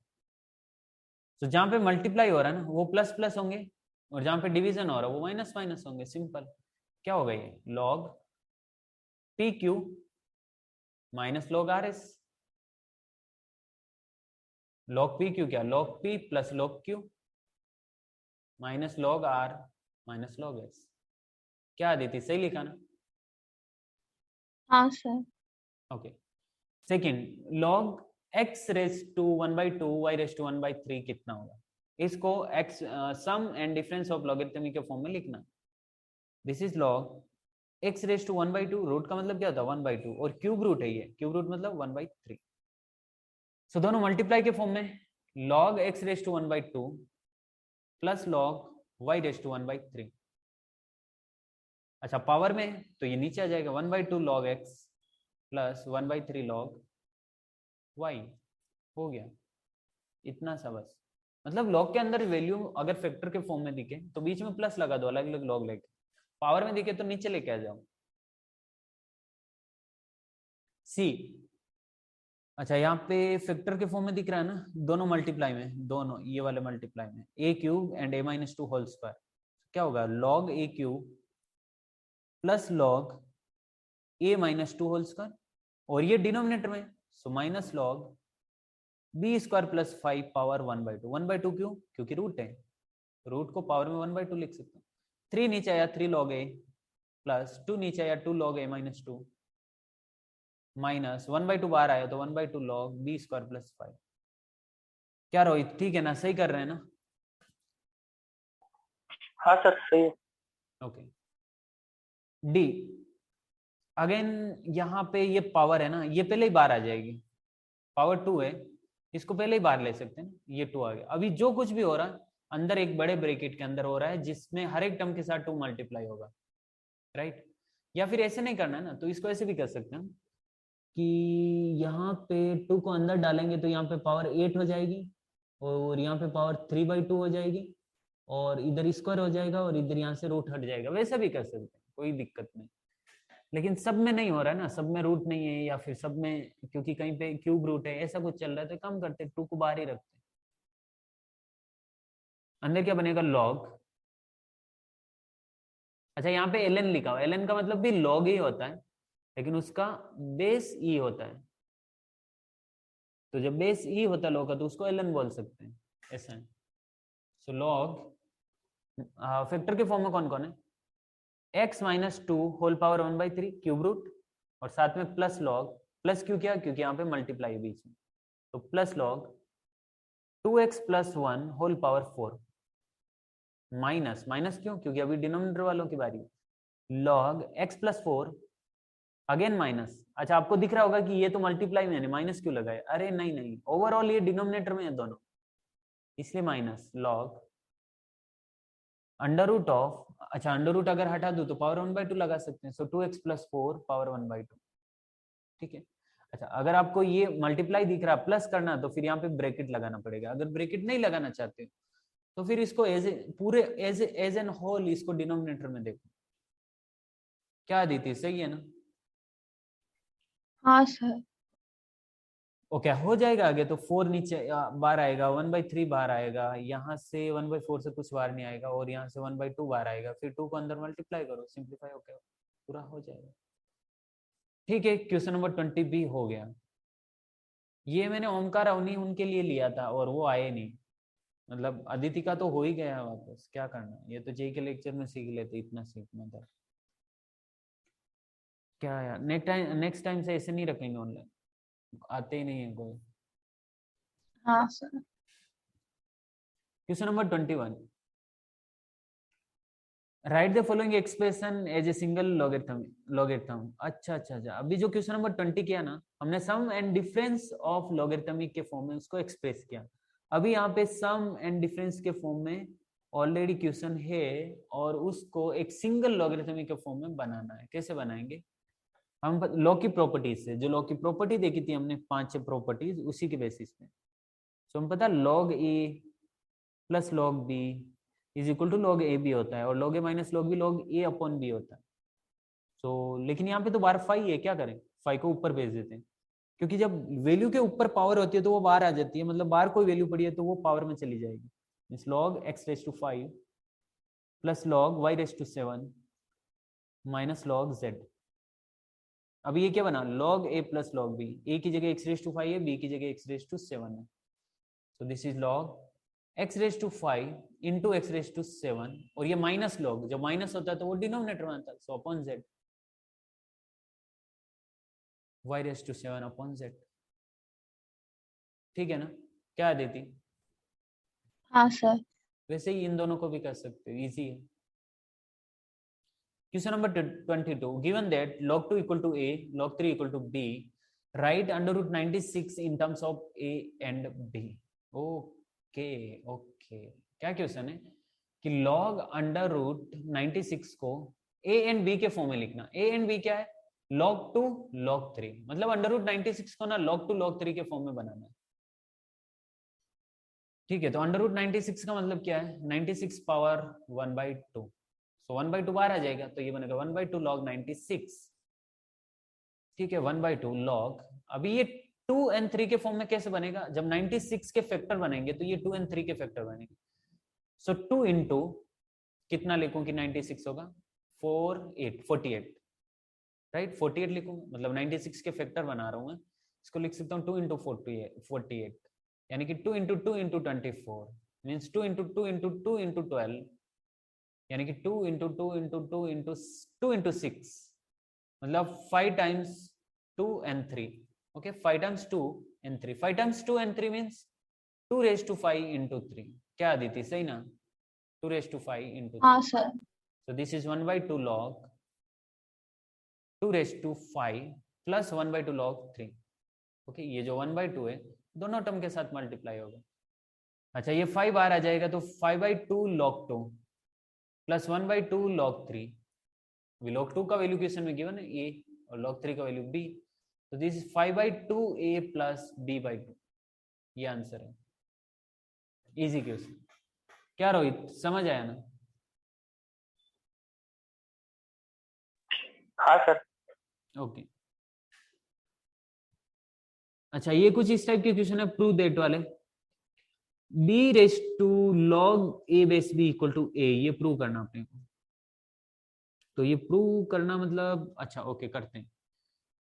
S1: तो जहां पे multiply हो रहा है ना वो प्लस प्लस होंगे, और जहां पे डिवीजन हो रहा है वो माइनस माइनस होंगे। सिंपल, क्या होगा ये? log P Q minus log R S. log P Q क्या? log P plus log Q minus log R minus log S. क्या आदिति, सही लिखा ना?
S3: हाँ sir.
S1: Okay, second, log x raise to 1/2 y raise to 1/3 कितना होगा? इसको x sum and difference of logarithm के फॉर्म में लिखना। This is log x raise to 1/2, root का मतलब क्या होता है? 1/2, और क्यूब रूट है ये, क्यूब रूट मतलब 1/3। सो दोनों मल्टीप्लाई के फॉर्म में, log x raise to 1/2 plus log y raise to 1/3। अच्छा, पावर में तो ये नीचे आ जाएगा, 1/2 log x plus 1/3 log y। हो गया, इतना सा बस। मतलब log के अंदर वैल्यू अगर फैक्टर के फॉर्म में दिखे तो बीच में प्लस लगा दो, अलग अलग log लेके। पावर में दिखे तो नीचे लेके आ जाओ। सी, अच्छा यहाँ पे फैक्टर के फॉर्म में दिख रहा है ना, दोनों मल्टीप्लाई में, दोनों ये वाले मल्टीप्लाई में, a cube and a minus 2 whole square. क्या होगा? log a cube plus log a minus 2 whole square, और ये डिनोमिनेटर में, so minus log b square plus 5 power 1/2। 1/2 क्यों? क्योंकि रूट है, रूट को पावर में 1/2 लिख सकते हैं। 3 नीचे आया 3 log a प्लस 2 नीचे आया 2 log a माइनस 2 माइनस 1/2 बाहर आया तो 1/2 log b स्क्वायर प्लस 5। क्या रोहित, ठीक है ना? सही कर रहे हैं ना?
S4: हाँ सर, सही है।
S1: ओके, डी, अगेन यहाँ पे ये पावर है ना, ये पहले ही बाहर आ जाएगी। पावर 2 है, इसको पहले ही बाहर ले सकते हैं, ये 2 आ गया। अभी जो कुछ भी हो रहा है अंदर एक बड़े ब्रैकेट के अंदर हो रहा है, जिसमें हर एक टर्म के साथ 2 मल्टीप्लाई होगा, राइट? या फिर ऐसे नहीं करना है ना, तो इसको ऐसे भी कर सकते हैं कि यहाँ पे 2 को अंदर डालेंगे तो यहाँ पे पावर 8 हो जाएगी, और यहाँ पे पावर 3/2 हो जाएगी, और इधर स्क्वायर हो जाएगा, और इधर यहाँ से रूट हट जाएगा। वैसा भी कर सकते हैं, कोई दिक्कत नहीं। लेकिन सब में नहीं हो रहा है ना, सब में रूट नहीं है, या फिर सब में क्योंकि कहीं पे क्यूब रूट है, ऐसा कुछ चल रहा है, तो कम करते 2 को बाहर ही रखते। अंदर क्या बनेगा? log, अच्छा यहाँ पे ln लिखा हुआ, ln का मतलब भी log ही होता है, लेकिन उसका बेस e होता है। तो जब बेस ई होता log का तो उसको ln बोल सकते हैं, ऐसा है। सो log फैक्टर के फॉर्म में कौन कौन है, x minus 2 whole power 1/3 cube root, और साथ में प्लस लॉग, प्लस क्यों किया, क्योंकि यहाँ पे मल्टीप्लाई है बीच में, तो plus log 2x plus 1 whole power 4, minus, minus क्यों, क्योंकि अभी डिनोमिनेटर वालों की बारी, log x plus 4 again minus. अच्छा, आपको दिख रहा होगा कि ये तो मल्टीप्लाई में है, माइनस क्यों लगाए, अरे नहीं नहीं, ओवरऑल ये डिनोमिनेटर में है दोनों, इसलिए minus log under root of, अच्छा अंडर रूट अगर हटा दूं तो पावर 1/2 लगा सकते हैं, सो 2x प्लस 4 पावर 1/2, ठीक है। अच्छा, अगर आपको ये मल्टीप्लाई दिख रहा प्लस करना तो फिर यहाँ पे ब्रैकेट लगाना पड़ेगा, अगर ब्रैकेट नहीं लगाना चाहते तो फिर इसको एज ए पूरे एज एन होल इसको डिनोमिनेटर में देखो। क्या अदिति, सही है ना?
S3: हाँ सर।
S1: ओके, हो जाएगा आगे तो 4 नीचे बाहर आएगा, 1/3 बाहर आएगा, यहाँ से 1/4 से कुछ बाहर नहीं आएगा, और यहाँ से 1/2 बाहर आएगा, फिर 2 को अंदर मल्टीप्लाई करो, सिंप्लीफाई होके पूरा हो जाएगा। ठीक है, क्वेश्चन नंबर 20 भी हो गया। ये मैंने ओमकार अवनी उनके लिए लिया था और वो आए नहीं, मतलब अदिति का तो हो ही गया वापस, क्या करना, ये तो जेई के लेक्चर में सीख लेते, इतना सीखना था क्या यार। नेक्स्ट टाइम से ऐसे नहीं रखेंगे ऑनलाइन, आते ही नहीं है कोई।
S3: हाँ sir.
S1: Question number 21, write the following expression as a single logarithm. अच्छा अच्छा अच्छा, अभी जो क्वेश्चन नंबर 20 किया ना हमने, सम एंड डिफरेंस ऑफ लॉगरिथमिक के फॉर्म में उसको एक्सप्रेस किया। अभी यहाँ पे सम एंड डिफरेंस के फॉर्म में ऑलरेडी क्वेश्चन है, और उसको एक सिंगल लॉगरिथमिक के फॉर्म में बनाना है। कैसे बनाएंगे हम, लॉ की प्रॉपर्टीज से, जो लॉ की प्रॉपर्टी देखी थी हमने 5-6 प्रॉपर्टीज, उसी के बेसिस पे। सो हम पता log A plus log B is equal to log A B होता है, और log A minus log B log A upon B होता है। सो लेकिन यहाँ पे तो बार फाई है, क्या करें, फाई को ऊपर भेज देते हैं, क्योंकि जब वैल्यू के ऊपर पावर होती है तो वो बाहर आ जाती है, मतलब बाहर कोई वैल्यू पड़ी है तो वो पावर में चली जाएगी। Means log x raise to 5 plus log y raise to 7 minus log z। अब ये क्या बना, log a plus log b, a की जगह x रेज टू 5 है, b की जगह x रेज टू 7 है, so this is log x raise to 5 into X raise to 7, और ये माइनस लॉग, जब माइनस होता है तो वो डिनोमिनेटर में आता है, so upon z, y raise to 7 upon z। ठीक है ना, क्या देती?
S3: हाँ सर।
S1: वैसे ही इन दोनों को भी कर सकते हो, इजी है। Question number 22, given that log 2 equal to a, log 3 equal to b, write under root 96 in terms of a and b। Okay okay, क्या क्वेश्चन है कि log अंडर रूट 96 को a एंड b के form में लिखना। a and b क्या है, log 2 log 3, मतलब अंडर रूट 96 को ना log 2 log 3 के फॉर्म में बनाना है। ठीक है, तो अंडर रूट 96 का मतलब क्या है, 96 पावर 1/2, सो 1/2 बाहर आ जाएगा, तो ये बनेगा 1/2 log 96। ठीक है, 1/2 log, अभी ये 2 and 3 के फॉर्म में कैसे बनेगा, जब 96 के फैक्टर बनेंगे तो ये 2 and 3 के फैक्टर बनेंगे। सो 2 इंटू कितना लिखूं कि 96 होगा, 48, राइट, 48 लिखूं, मतलब 96 के फैक्टर बना रहा हूं मैं, इसको लिख सकता हूँ 2 इंटू 48, यानी कि 2 into 2 into 24 means 2 into 2 into 2 into 12, यानी कि 2 इंटू 2 इंटू 2 इंटू 2 इंटू 6, मतलब 5 टाइम्स 2 and 3। ओके, 5 times 2 and 3, 5 times 2 and 3 means 2 raise to 5 into 3। क्या आदिति, सही ना, 2 रेज टू 5 इंटू 3।
S3: हाँ sir.
S1: So this is 1/2 log 2 raise to 5 plus 1/2 log 3। Okay, ये जो 1/2 है दोनों टर्म के साथ मल्टीप्लाई होगा। अच्छा, ये 5 बाहर आ जाएगा, तो 5/2 log 2 प्लस 1/2 log 3, log 2 का वैल्यू क्वेश्चन में गिवन है a, और log 3 का वैल्यू b, तो this is 5/2 a plus b/2, ये आंसर है। इजी क्वेश्चन, क्या रोहित, समझ आया ना?
S4: हाँ सर।
S1: ओके, अच्छा ये कुछ इस टाइप के क्वेश्चन है, प्रूव दैट वाले, b raise to log a base b equal to a, ये प्रूव करना अपने को। तो ये प्रूव करना मतलब, अच्छा ओके करते हैं।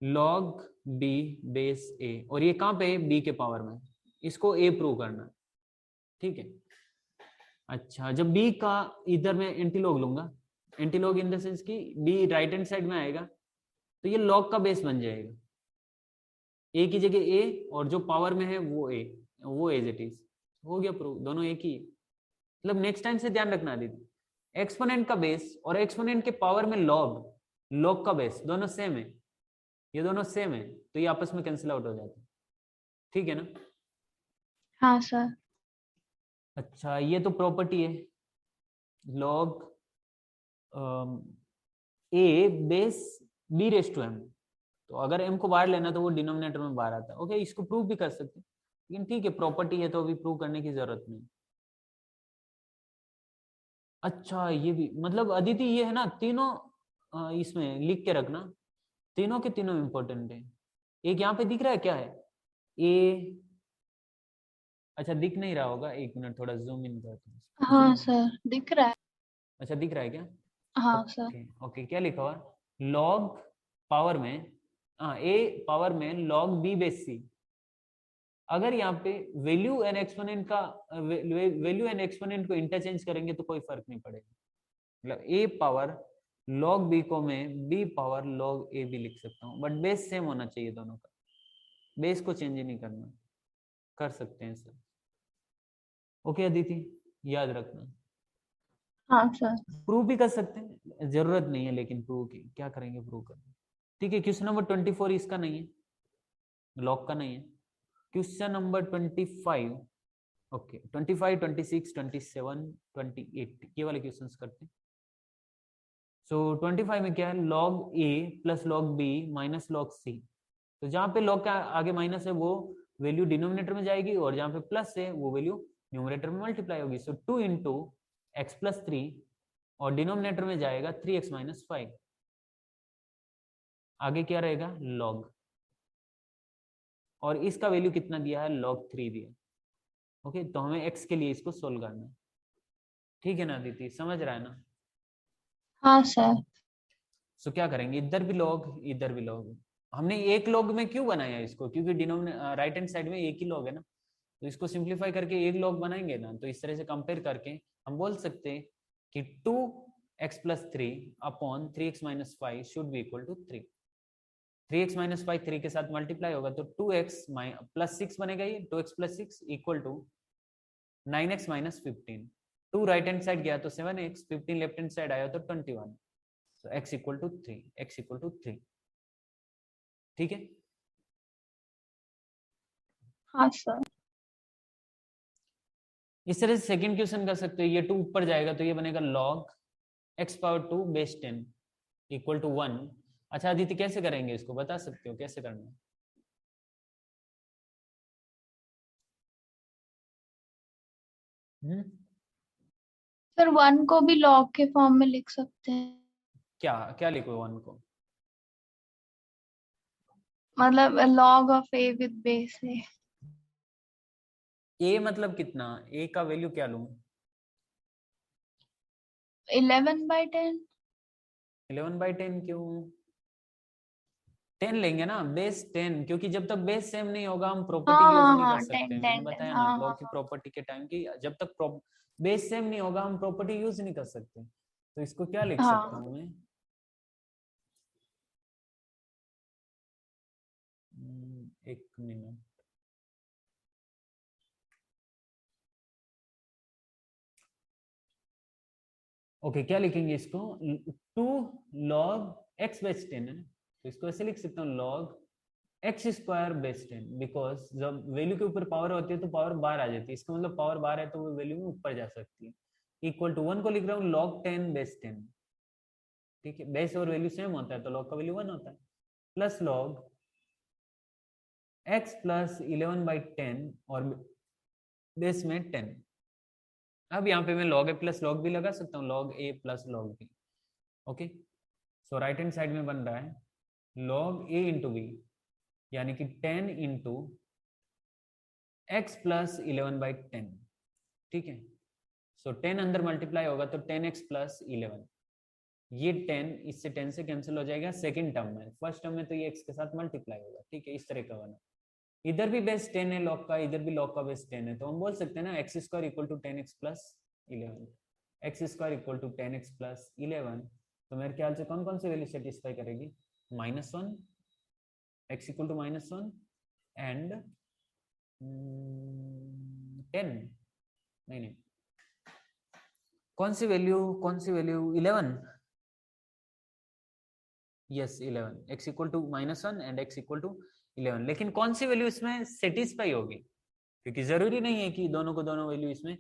S1: लॉग बी बेस ए, और ये कहाँ पे बी के पावर में, इसको ए प्रूव करना है, ठीक है। अच्छा, जब बी का इधर मैं एंटीलॉग लूंगा, एंटीलॉग इन द सेंस कि बी राइट हैंड साइड में आएगा, तो ये लॉग का बेस बन जाएगा, ए की जगह ए और जो पावर में है वो ए, वो एज इट इज, हो गया प्रूव, दोनों एक ही है। मतलब नेक्स्ट टाइम से ध्यान रखना दीदी, एक्सपोनेंट का बेस और एक्सपोनेंट के पावर में लॉग, लॉग का बेस दोनों सेम है, ये दोनों सेम है, तो ये आपस में कैंसिल आउट हो जाते हैं, ठीक है ना।
S3: हाँ सर।
S1: अच्छा, ये तो प्रॉपर्टी है, log A base B raise to M, तो अगर m को बाहर लेना तो वो डिनोमिनेटर में बाहर आता है, ओके, इसको प्रूव भी कर सकते हैं, लेकिन ठीक है प्रॉपर्टी है तो अभी प्रूव करने की जरूरत नहीं। अच्छा, ये भी मतलब अदिति ये है ना तीनों, इसमें लिख के रखना, तीनों के तीनों इंपॉर्टेंट है। एक यहाँ पे दिख रहा है क्या है, ए, अच्छा दिख नहीं रहा होगा, एक मिनट थोड़ा जूम इन करते हैं।
S3: हाँ सर, दिख रहा है।
S1: अच्छा दिख रहा है क्या,
S3: हाँ सर।
S1: ओके ओके, क्या लिखा हुआ, लॉग पावर में, ए पावर में लॉग बी बेस सी, अगर यहाँ पे वैल्यू एंड एक्सपोनेंट का वैल्यू एंड एक्सपोनेंट को इंटरचेंज करेंगे तो कोई फर्क नहीं पड़ेगा, मतलब ए पावर लॉग बी को मैं बी पावर लॉग ए भी लिख सकता हूँ, बट बेस सेम होना चाहिए दोनों का, बेस को चेंज नहीं करना, कर सकते हैं सर, ओके अदिति याद रखना।
S3: हाँ सर।
S1: प्रूव भी कर सकते हैं, जरूरत नहीं है लेकिन प्रूव की, क्या करेंगे प्रूव करना, ठीक है। क्वेश्चन नंबर 24 इसका नहीं है, लॉग का नहीं है। क्वेश्चन नंबर 25, ओके 25, 26, 27, 28 ये वाले क्वेश्चंस करते हैं। सो 25 में क्या है, लॉग ए plus log b minus log c, तो जहां पे लॉग का आगे माइनस है वो वैल्यू डिनोमिनेटर में जाएगी, और जहां पे प्लस है वो वैल्यू न्यूमरेटर में मल्टीप्लाई होगी, सो 2 इंटू एक्स प्लस 3, और डिनोमिनेटर में जाएगा 3x माइनस 5, आगे क्या रहेगा लॉग, और इसका वैल्यू कितना दिया है, लॉग 3 दिया, ओके, तो हमें x के लिए इसको सोल्व करना है, ठीक है ना दीदी, समझ रहा है ना।
S3: हाँ सर।
S1: सो क्या करेंगे, इधर भी लॉग इधर भी लॉग, हमने एक लॉग में क्यों बनाया इसको, क्योंकि डिनोमिनेटर राइट हैंड साइड में एक ही लॉग है ना, तो इसको सिंप्लीफाई करके एक लॉग बनाएंगे ना, तो इस तरह से कंपेयर करके हम बोल सकते हैं कि 2x plus 3 upon 3x minus 5 should be equal to 3, 3x minus 5 3 के साथ मल्टीप्लाई होगा तो 2x प्लस 6 बनेगा, ये 2x plus 6 equal to 9x minus 15, 2 right hand side गया तो 7x, 15 लेफ्ट हैंड साइड आया तो 21, so x equal to 3, x equal to 3, ठीक है।
S3: हाँ सर।
S1: इस तरह से सेकंड क्वेश्चन कर सकते हो, ये 2 ऊपर जाएगा तो ये बनेगा log x power 2 base 10 equal to 1। अच्छा आदित्य कैसे करेंगे इसको, बता सकते हो कैसे करना है,
S3: सर 1 को भी लॉग के फॉर्म में लिख सकते हैं,
S1: क्या क्या लिखो 1 को,
S3: मतलब log of A with base A.
S1: a मतलब कितना, a का वैल्यू क्या लूं,
S3: 11/10।
S1: 11/10 क्यों, 10 लेंगे ना, बेस 10, क्योंकि जब तक बेस सेम नहीं होगा हम प्रॉपर्टी
S3: हाँ
S1: यूज
S3: हाँ
S1: नहीं
S3: हाँ,
S1: कर सकते,
S3: 10
S1: मैंने
S3: 10
S1: बताया
S3: 10,
S1: ना
S3: हाँ
S1: लॉ
S3: हाँ
S1: की
S3: हाँ।
S1: प्रॉपर्टी के टाइम की, जब तक बेस सेम नहीं होगा हम प्रॉपर्टी यूज नहीं कर सकते, तो इसको क्या लिख सकता
S3: हाँ
S1: हूँ मैं, एक मिनट, ओके क्या लिखेंगे इसको, 2 log x बेस 10 है ना, तो इसको ऐसे लिख सकता हूँ log x square base 10, because जब वैल्यू के ऊपर पावर होती है तो पावर बाहर आ जाती है, इसका मतलब पावर बाहर है तो वो वैल्यू में ऊपर जा सकती है, इक्वल टू 1 को लिख रहा हूँ log 10 बेस 10, ठीक है, बेस और वैल्यू सेम होता है तो log का वैल्यू 1 होता है, प्लस log x प्लस 11/10 और बेस में 10, अब यहाँ पे मैं log a plus log b लगा सकता हूँ, log a plus log b, okay, so right hand side में बन रहा है log a इंटू b, यानी कि 10 इंटू x प्लस 11/10, ठीक है, सो 10 अंदर मल्टीप्लाई होगा तो 10x प्लस 11, ये 10 इससे 10 से कैंसिल हो जाएगा सेकंड टर्म में, फर्स्ट टर्म में तो ये x के साथ मल्टीप्लाई होगा, ठीक है, इस तरह का बना। इधर भी बेस 10 है लॉग का, इधर भी लॉग का बेस 10 है, तो हम बोल सकते हैं ना x square equal to 10x plus 11, x square equal to 10x plus 11। तो मेरे ख्याल से कौन कौन सी वैल्यू सेटिस्फाई करेगी, -1, x इक्वल टू -1 एंड 10, नहीं कौन सी value 11, yes 11, x equal to -1 and x equal to 11। लेकिन कौन सी वैल्यू इसमें सेटिस्फाई होगी, क्योंकि जरूरी नहीं है कि दोनों को दोनों वैल्यू इसमें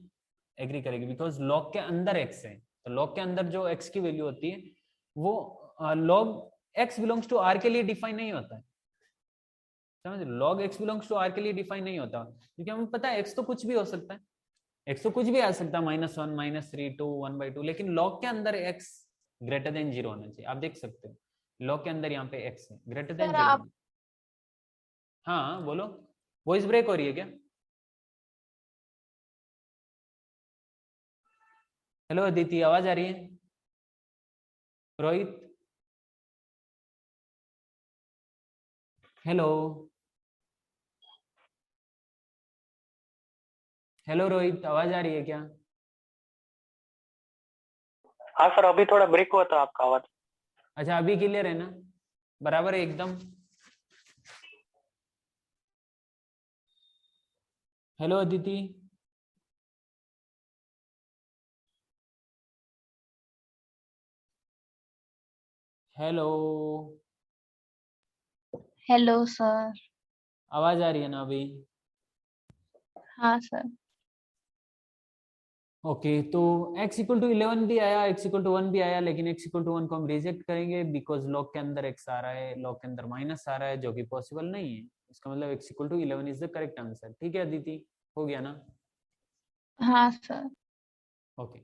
S1: एग्री करेगी, बिकॉज लॉग के अंदर x है, तो लॉग के अंदर जो x की वैल्यू होती है वो log x belongs to r के लिए डिफाइन नहीं होता है, समझ, log x belongs to r के लिए डिफाइन नहीं होता, क्योंकि हमें पता है x तो कुछ भी हो सकता है, x तो कुछ भी आ सकता है, -1, -3, 2, 1/2, लेकिन लॉग के अंदर x ग्रेटर देन 0 होना चाहिए। आप देख सकते हो लॉग के अंदर यहाँ पे x है ग्रेटर देन 0। हाँ बोलो, वॉइस ब्रेक हो रही है क्या? हेलो अदिति, आवाज आ रही है? रोहित, हेलो हेलो रोहित, आवाज आ रही है क्या?
S4: हाँ सर, अभी थोड़ा ब्रेक हुआ था आपका आवाज।
S1: अच्छा अभी क्लियर है ना, बराबर है एकदम? Hello Aditi, hello,
S3: hello sir.
S1: आवाज आ रही है ना अभी?
S3: हाँ सर।
S1: ओके तो x इक्वल टू 11 भी आया, x इक्वल टू 1 भी आया, लेकिन x इक्वल टू 1 को हम रिजेक्ट करेंगे बिकॉज लॉग के अंदर x आ रहा है, लॉग के अंदर माइनस आ रहा है, जो कि पॉसिबल नहीं है। इसका मतलब x equal to 11 is the correct answer. ठीक है अदिति, हो गया ना?
S3: हाँ सर।
S1: ओके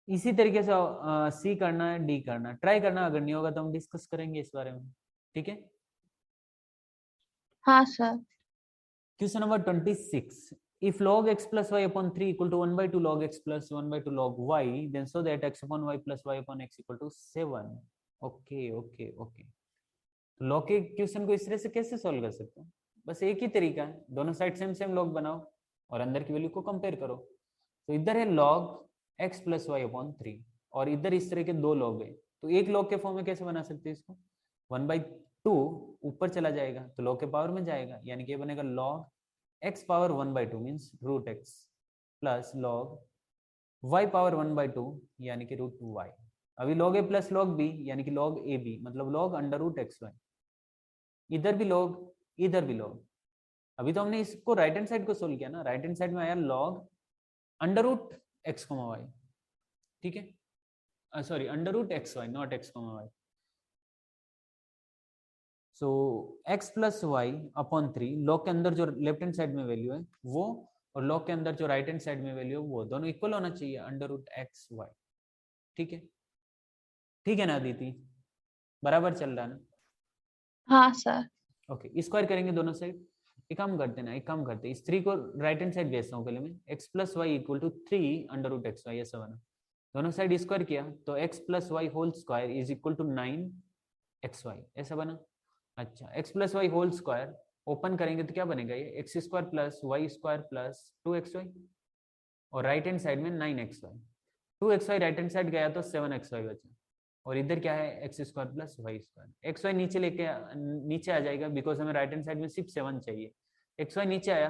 S1: इसी तरीके से सी करना है, डी करना है, ट्राई करना, अगर नहीं होगा तो हम डिस्कस करेंगे इस बारे में। ठीक है,
S3: हाँ sir.
S1: Question number 26, if log x plus y upon 3 equal to 1/2 log x plus 1/2 log y, then so that x upon y plus y upon x equal to 7। Okay okay okay, log के question को इस तरह से कैसे solve कर सकते हैं? बस एक ही तरीका है, दोनों साइड सेम सेम लॉग बनाओ और अंदर की वैल्यू को कंपेयर करो। तो इधर है log x plus y upon 3 और इधर इस तरह के दो लॉग है, तो एक लॉग के फॉर्म में कैसे बना सकते हैं इसको, 1/2 ऊपर चला जाएगा तो लॉग के पावर में जाएगा, यानी कि ये बनेगा log x power 1/2 means root x plus log y power 1/2 यानी कि रूट y। अभी log a plus log b यानी कि log a b, मतलब log under root x y, इधर भी log इधर भी log। अभी तो हमने इसको राइट हैंड साइड को सोल्व किया ना, राइट हैंड साइड में आया log under root x comma y, ठीक है, sorry under root x y, not x comma y. So x plus y upon 3, log के अंदर जो लेफ्ट हैंड साइड में वैल्यू है वो और लॉग के अंदर जो राइट हैंड साइड में वैल्यू है वो दोनों इक्वल होना चाहिए, अंडर रूट एक्स वाई। ठीक है, ठीक है ना अदिति, बराबर चल रहा है ना?
S3: हाँ सर।
S1: ओके स्क्वायर करेंगे दोनों साइड, एक काम करते ना, एक काम करते इस 3 को राइट हैंड साइड भेजता हूँ पहले मैं, x plus y equal to 3 under root x y, ऐसा बना, दोनों साइड स्क्वायर किया तो x plus y whole square is equal to 9xy, ऐसा बना। अच्छा x plus y whole square open करेंगे तो क्या बनेगा, ये x square plus y square plus 2xy और राइट हैंड साइड में 9xy, 2xy right hand side गया तो 7xy बचा, और इधर क्या है x square plus y square, xy नीचे लेके नीचे आ जाएगा बिकॉज हमें राइट हैंड साइड में सिर्फ 7 चाहिए, xy नीचे आया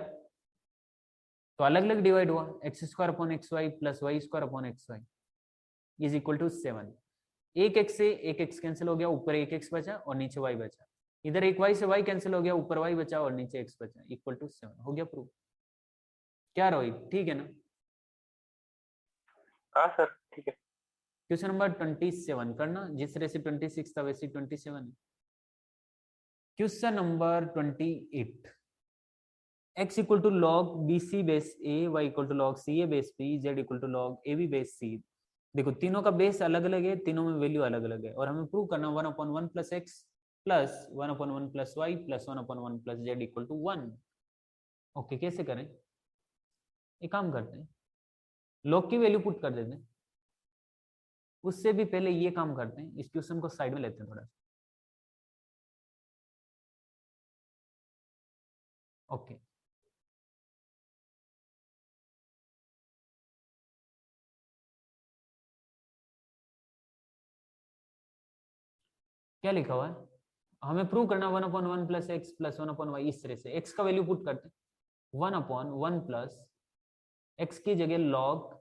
S1: तो अलग अलग डिवाइड हुआ, x square upon x y plus y square upon x y is equal to 7। एक एक्स से एक एक्स कैंसिल हो गया, ऊपर एक एक्स बचा और नीचे वाई बचा, इधर एक वाई से वाई कैंसिल हो गया, ऊपर वाई बचा और नीचे एक्स बचा, इक्वल टू 7। हो गया प्रूफ? क्या रोहित, ठीक है ना?
S4: हाँ सर ठीक है।
S1: क्वेश्चन नंबर 27 करना, जिस तरह से 26 था वैसे 27 है। Question number 28, x equal to log bc base a, y equal to log ca base b, z equal to log ab base c। देखो तीनों का बेस अलग अलग है, तीनों में वैल्यू अलग अलग है और हमें प्रूव करना 1/1 plus x plus 1/1 plus y plus 1/1 plus z equal to 1। Okay कैसे करें, एक काम करते हैं, लॉग की वैल्यू पुट कर देते हैं। उससे भी पहले ये काम करते हैं, इस क्वेश्चन को साइड में लेते हैं थोड़ा। ओके, क्या लिखा हुआ है? हमें प्रूव करना 1/1 प्लस एक्स प्लस 1/y, इस तरह से एक्स का वैल्यू पुट करते हैं 1/1 प्लस एक्स की जगह लॉग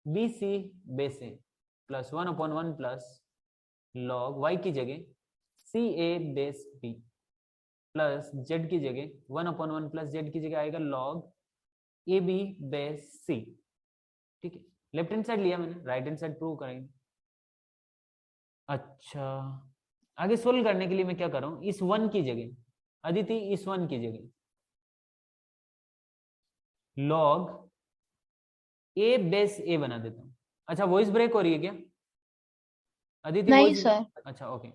S1: बी सी बेस ए प्लस 1/1 प्लस लॉग वाई की जगह सी ए बेस बी प्लस जेड की जगह 1/1 प्लस जेड की जगह आएगा log A B base C. ठीक है, लेफ्ट हैंड साइड लिया मैंने, राइट हैंड साइड प्रूव करेंगे। अच्छा, आगे सोल्व करने के लिए मैं क्या कर रहा हूं, इस 1 की जगह अदिति, इस 1 की जगह लॉग ए बेस ए बना देता हूं। अच्छा, वॉइस ब्रेक हो रही है क्या अदिति?
S3: नहीं
S1: voice-
S3: सर।
S1: अच्छा ओके,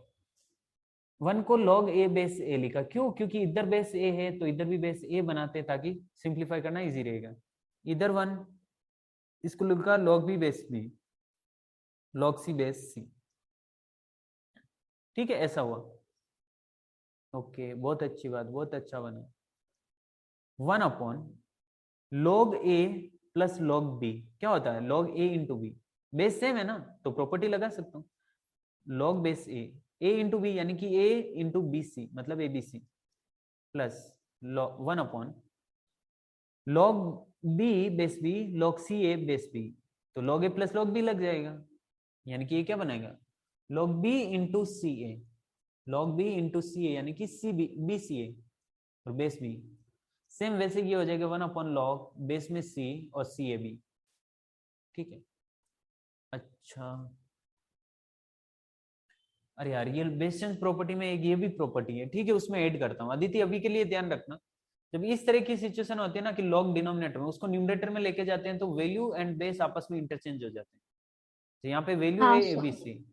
S1: 1 को log a बेस a लिखा, क्यों? क्योंकि इधर बेस a है तो इधर भी बेस a बनाते ताकि सिंप्लीफाई करना इजी रहेगा। इधर 1, इसको लिखा log b base b, log c base c। ठीक है, ऐसा हुआ। ओके, बहुत अच्छी बात, बहुत अच्छा बना। 1/log a plus log b क्या होता है? log a into b, base same है ना तो प्रॉपर्टी लगा सकता हूँ। log base a, a into b यानी कि a इंटू बी सी मतलब a b c plus 1/log b base b log c a base b, तो log a plus log b लग जाएगा, यानी कि ये क्या बनेगा log b इंटू सी ए, log b इंटू सी ए यानी कि सी बी सी ए और बेस b। सेम वैसे ये हो जाएगा 1/log बेस में c और सी ए बी। ठीक है, अच्छा, अरे यार ये बेस चेंज प्रॉपर्टी में एक ये भी प्रॉपर्टी है, ठीक है उसमें ऐड करता हूँ। अदिति अभी के लिए ध्यान रखना, जब इस तरह की सिचुएशन होती है ना कि लॉग डिनोमिनेटर में, उसको न्यूमरेटर में लेके जाते हैं तो वैल्यू एंड बेस आपस में इंटरचेंज हो जाते हैं। तो यहाँ पे वैल्यू
S3: हाँ
S1: है
S3: सर।
S1: एबीसी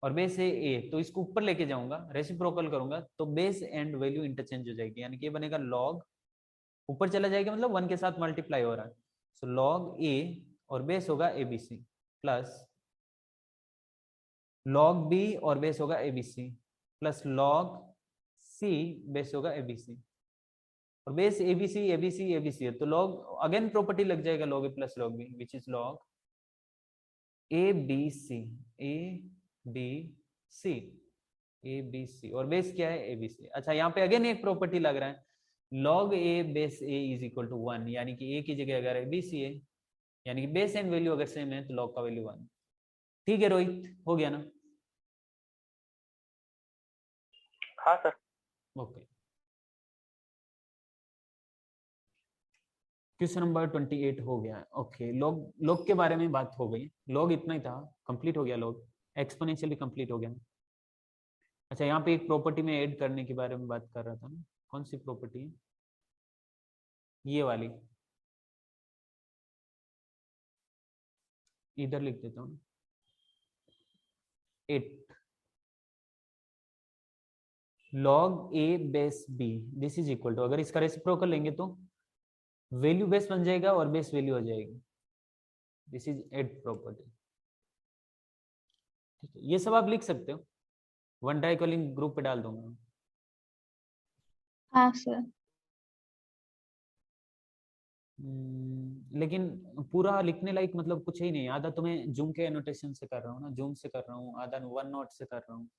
S1: और बेस है ए, तो इसको ऊपर लेके जाऊंगा, रेसिप्रोकल करूंगा तो बेस एंड वैल्यू इंटरचेंज हो जाएगी, यानी कि ये बनेगा लॉग, ऊपर चला जाएगा मतलब 1 के साथ मल्टीप्लाई हो रहा है, सो लॉग ए और बेस होगा एबीसी प्लस लॉग बी और बेस होगा abc plus log c base होगा एबीसी और बेस एबीसी एबीसी एबीसी है, तो लॉग अगेन प्रॉपर्टी लग जाएगा log A plus log b which is log A b c, a b c, a b c और base क्या है ABC. अच्छा, यहाँ पे अगेन एक प्रॉपर्टी लग रहा है log A base a is equal to 1, यानी कि ए की जगह अगर एबीसी है यानी कि बेस एंड वैल्यू अगर सेम है तो लॉग का वैल्यू 1। ठीक है रोहित, हो गया ना?
S4: हाँ सर।
S1: ओके, क्वेश्चन नंबर 28 हो गया। ओके, लॉग के बारे में बात हो गई, लॉग इतना ही था, कंप्लीट हो गया लॉग, एक्सपोनेंशियल भी कंप्लीट हो गया। अच्छा, यहाँ पे एक प्रॉपर्टी में ऐड करने के बारे में बात कर रहा था ना, कौन सी प्रॉपर्टी है? ये वाली, इधर लिख देता हूँ 8 log a base b this is equal to, अगर इसका रेसिप्रोकल लेंगे तो वैल्यू बेस बन जाएगा और बेस वैल्यू हो जाएगी, दिस इज ऐड प्रॉपर्टी। ठीक है, ये सब आप लिख सकते हो, वन डाई को लिंक ग्रुप पे डाल दूंगा।
S3: हाँ सर।
S1: लेकिन पूरा लिखने लायक मतलब कुछ ही नहीं, आधा तो मैं जूम के एनोटेशन से कर रहा हूँ ना, जूम से कर रहा हूँ, आधा वन नोट से कर रहा हूँ,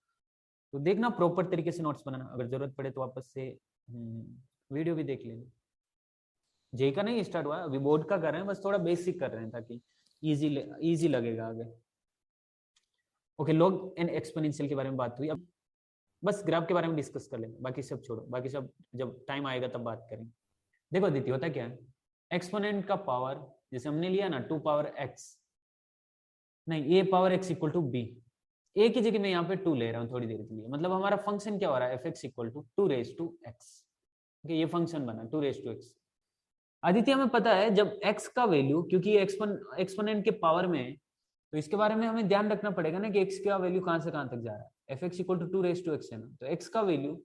S1: तो देखना प्रॉपर तरीके से नोट्स बनाना, अगर जरूरत पड़े तो वापस से वीडियो भी देख लेना। जेई का नहीं स्टार्ट हुआ अभी, बोर्ड का कर रहे हैं, बस थोड़ा बेसिक कर रहे हैं ताकि इजी लगेगा आगे। ओके, लॉग एंड एक्सपोनेंशियल के बारे में बात हुई, अब बस ग्राफ के बारे में डिस्कस कर लेंगे, बाकी सब छोड़ो, बाकी सब जब टाइम आएगा तब बात करेंगे। देखो दीदी, होता क्या है, एक्सपोनेंट का पावर जैसे हमने लिया ना 2 पावर एक्स, नहीं a power x equal to b, a की जगह मैं यहाँ पे 2 ले रहा हूँ थोड़ी देर के लिए, मतलब हमारा फंक्शन क्या हो रहा है f x equal to 2 raise to x. ये फंक्शन बना 2 रेज टू एक्स। आदित्य हमें पता है जब x का वैल्यू, क्योंकि एक्सपोनेंट के पावर में है तो इसके बारे में हमें ध्यान रखना पड़ेगा ना कि x का वैल्यू कहां से कहां तक जा रहा है, f x equal to 2 raise to x है ना, तो x का वैल्यू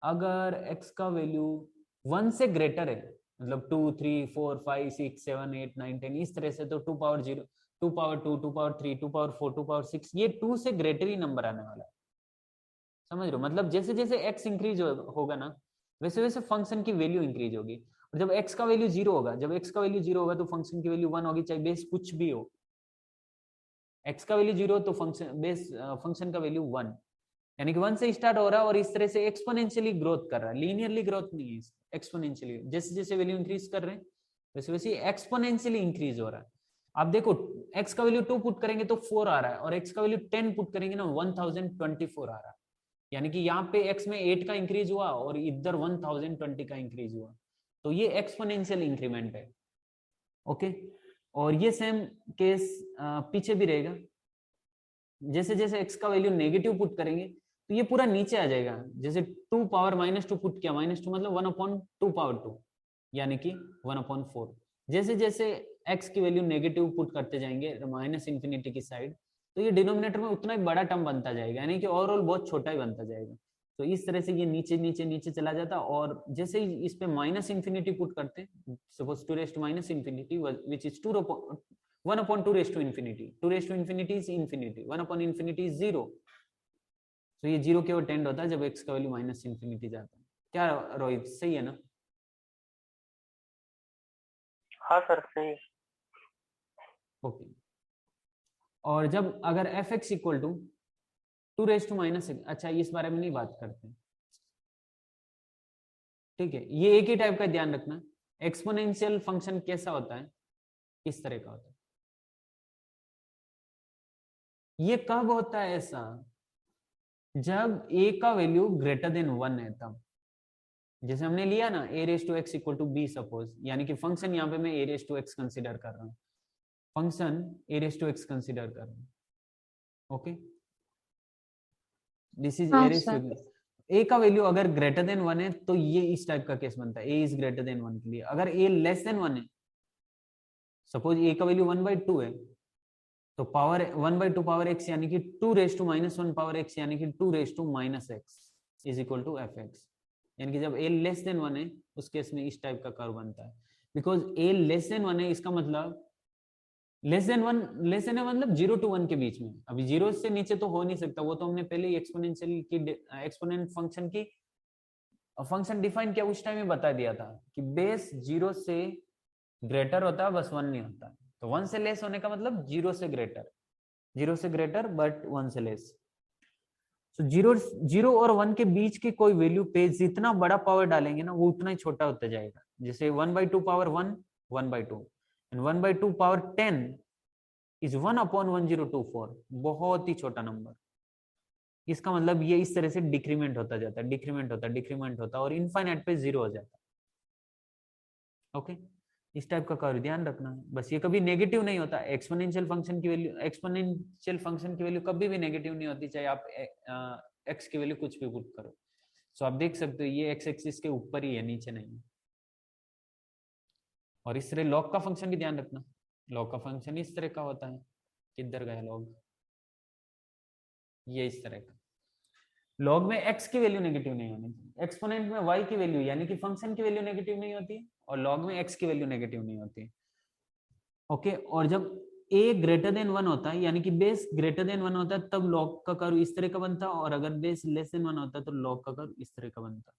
S1: अगर x का वैल्यू 1 से ग्रेटर है मतलब 2 3 4 5 6 7 8 9 10 इस तरह से, तो 2 power 0 2 power 2 2 power 3 2 power 4 2 power 6 ये 2 से ग्रेटर ही नंबर आने वाला है। समझ रहे हो? मतलब जैसे जैसे x इंक्रीज होगा ना वैसे वैसे फंक्शन की वैल्यू इंक्रीज होगी। और जब x का वैल्यू 0 होगा, जब x का वैल्यू 0 होगा तो फंक्शन की वैल्यू 1 होगी, चाहे बेस कुछ भी हो। x का वैल्यू 0 तो फंक्शन का वैल्यू 1, यानी कि 1 से स्टार्ट हो रहा है और इस तरह से एक्सपोनेंशियली ग्रोथ कर रहा है, लीनियरली ग्रोथ नहीं है, एक्सपोनेंशियली। जैसे जैसे वैल्यू इंक्रीज कर रहे हैं वैसे वैसे एक्सपोनेंशियली इंक्रीज हो रहा है। आप देखो x का वैल्यू 2 पुट करेंगे तो 4 आ रहा है, और x का वैल्यू 10 पुट करेंगे ना 1024 आ रहा है। यानी कि यहाँ पे x में 8 का इंक्रीज हुआ और इधर 1020 का इंक्रीज हुआ, तो ये एक्सपोनेंशियल इंक्रीमेंट है। ओके, और ये सेम केस पीछे भी रहेगा। जैसे जैसे x का वैल्यू नेगेटिव पुट करेंगे तो ये पूरा नीचे आ जाएगा। जैसे 2 पावर -2 पुट किया, -2 मतलब 1/2 पावर 2 यानी कि 1/4। जैसे जैसे x की वैल्यू नेगेटिव पुट करते जाएंगे -∞ की साइड, तो ये डिनोमिनेटर में उतना ही बड़ा टर्म बनता जाएगा, यानी कि ओवरऑल बहुत छोटा ही बनता जाएगा। तो इस तरह से ये नीचे नीचे नीचे चला जाता, और जैसे ही इस पे -∞ पुट करते हैं, suppose 2 raised to -∞ which is 1/2 raised to infinity, 2 raised to infinity is infinity, 1/∞ is 0। तो ये 0 के ओर टेंड होता है जब x का वैल्यू -∞ जाता है। क्या रोहित, सही है ना?
S4: हाँ सर सही है।
S1: ओके, और जब अगर fx equal to 2 raised to -, अच्छा इस बारे में नहीं बात करते, ठीक है। ये एक ही टाइप का ध्यान रखना, एक्सपोनेंशियल फंक्शन कैसा होता है, इस तरह का होता है। ये कब होता है ऐसा? जब a का वैल्यू ग्रेटर देन 1 है तब। जैसे हमने लिया ना a raised to x equal to b suppose, यानी कि फंक्शन यहाँ पे मैं a raised to x consider कर रहा हूँ, function a raised to x consider कर रहा हूँ। ओके, दिस इज
S3: हाँ
S1: a raised to a का वैल्यू अगर ग्रेटर देन 1 है तो ये इस टाइप का केस बनता है, a इज ग्रेटर देन 1 के लिए। अगर a लेस देन 1 है, सपोज a का वैल्यू 1/2 है, तो पावर 1/2 पावर x यानी कि 2 raised to -1 पावर x यानी कि 2 raised to -x is equal to fx। यानी कि जब a लेस देन 1 है उस केस में इस टाइप का कर्व बनता है। बिकॉज a लेस देन 1 है, इसका मतलब लेस देन 1 मतलब 0 to 1 के बीच में। अभी 0 से नीचे तो हो नहीं सकता, वो तो हमने पहले ही एक्सपोनेंशियल की एक्सपोनेंट फंक्शन की फंक्शन डिफाइन किया उस टाइम में बता दिया था कि बेस 0 से ग्रेटर होता है, बस 1 नहीं होता। तो 1 से लेस होने का मतलब 0 से ग्रेटर बट 1 से लेस। तो 0 और 1 के बीच की कोई वैल्यू पे जितना बड़ा पावर डालेंगे ना वो उतना ही छोटा होता जाएगा। जैसे 1/2 पावर 1 1/2 एंड 1/2 पावर 10 इज 1/1024, बहुत ही छोटा नंबर। इसका मतलब ये इस तरह से डिक्रीमेंट होता जाता है, डिक्रीमेंट होता और इनफाइनाइट पे 0 हो जाता है। ओके, इस टाइप का कर्व ध्यान रखना है बस। ये कभी नेगेटिव नहीं होता, एक्सपोनेंशियल फंक्शन की वैल्यू कभी भी नेगेटिव नहीं होती, चाहे आप एक्स की वैल्यू कुछ भी पुट करो। सो आप देख सकते हो ये एक्स एक्सिस के ऊपर ही है, नीचे नहीं है। और इस तरह लॉग का फंक्शन भी ध्यान रखना, लॉग का फंक्शन इस तरह का होता है। किधर गया लॉग? ये इस तरह का। लॉग में x की वैल्यू नेगेटिव नहीं होनी चाहिए, एक्सपोनेंट में y की वैल्यू यानी कि फंक्शन की वैल्यू नेगेटिव नहीं होती, और लॉग में x की वैल्यू नेगेटिव नहीं होती। ओके, और जब a ग्रेटर देन 1 होता है यानी कि बेस ग्रेटर देन 1 होता है तब लॉग का कर्व इस तरह का बनता है, और अगर बेस लेस देन 1 होता है तो लॉग का कर्व इस तरह का बनता है।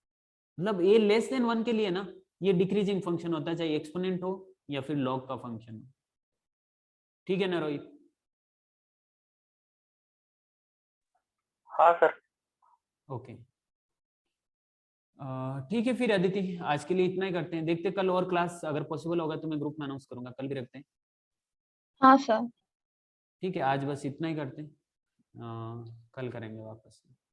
S1: मतलब a लेस देन 1 के लिए ना ये डिक्रीजिंग फंक्शन होता है, चाहे एक्सपोनेंट हो या फिर लॉग का फंक्शन हो। ठीक है ना रोहित?
S4: हाँ सर।
S1: ओके, ठीक है फिर अदिति, आज के लिए इतना ही करते हैं। देखते कल और क्लास अगर पॉसिबल होगा तो मैं ग्रुप में अनाउंस करूंगा, कल भी रखते हैं।
S3: हाँ सर।
S1: ठीक है, आज बस इतना ही करते हैं, कल करेंगे वापस।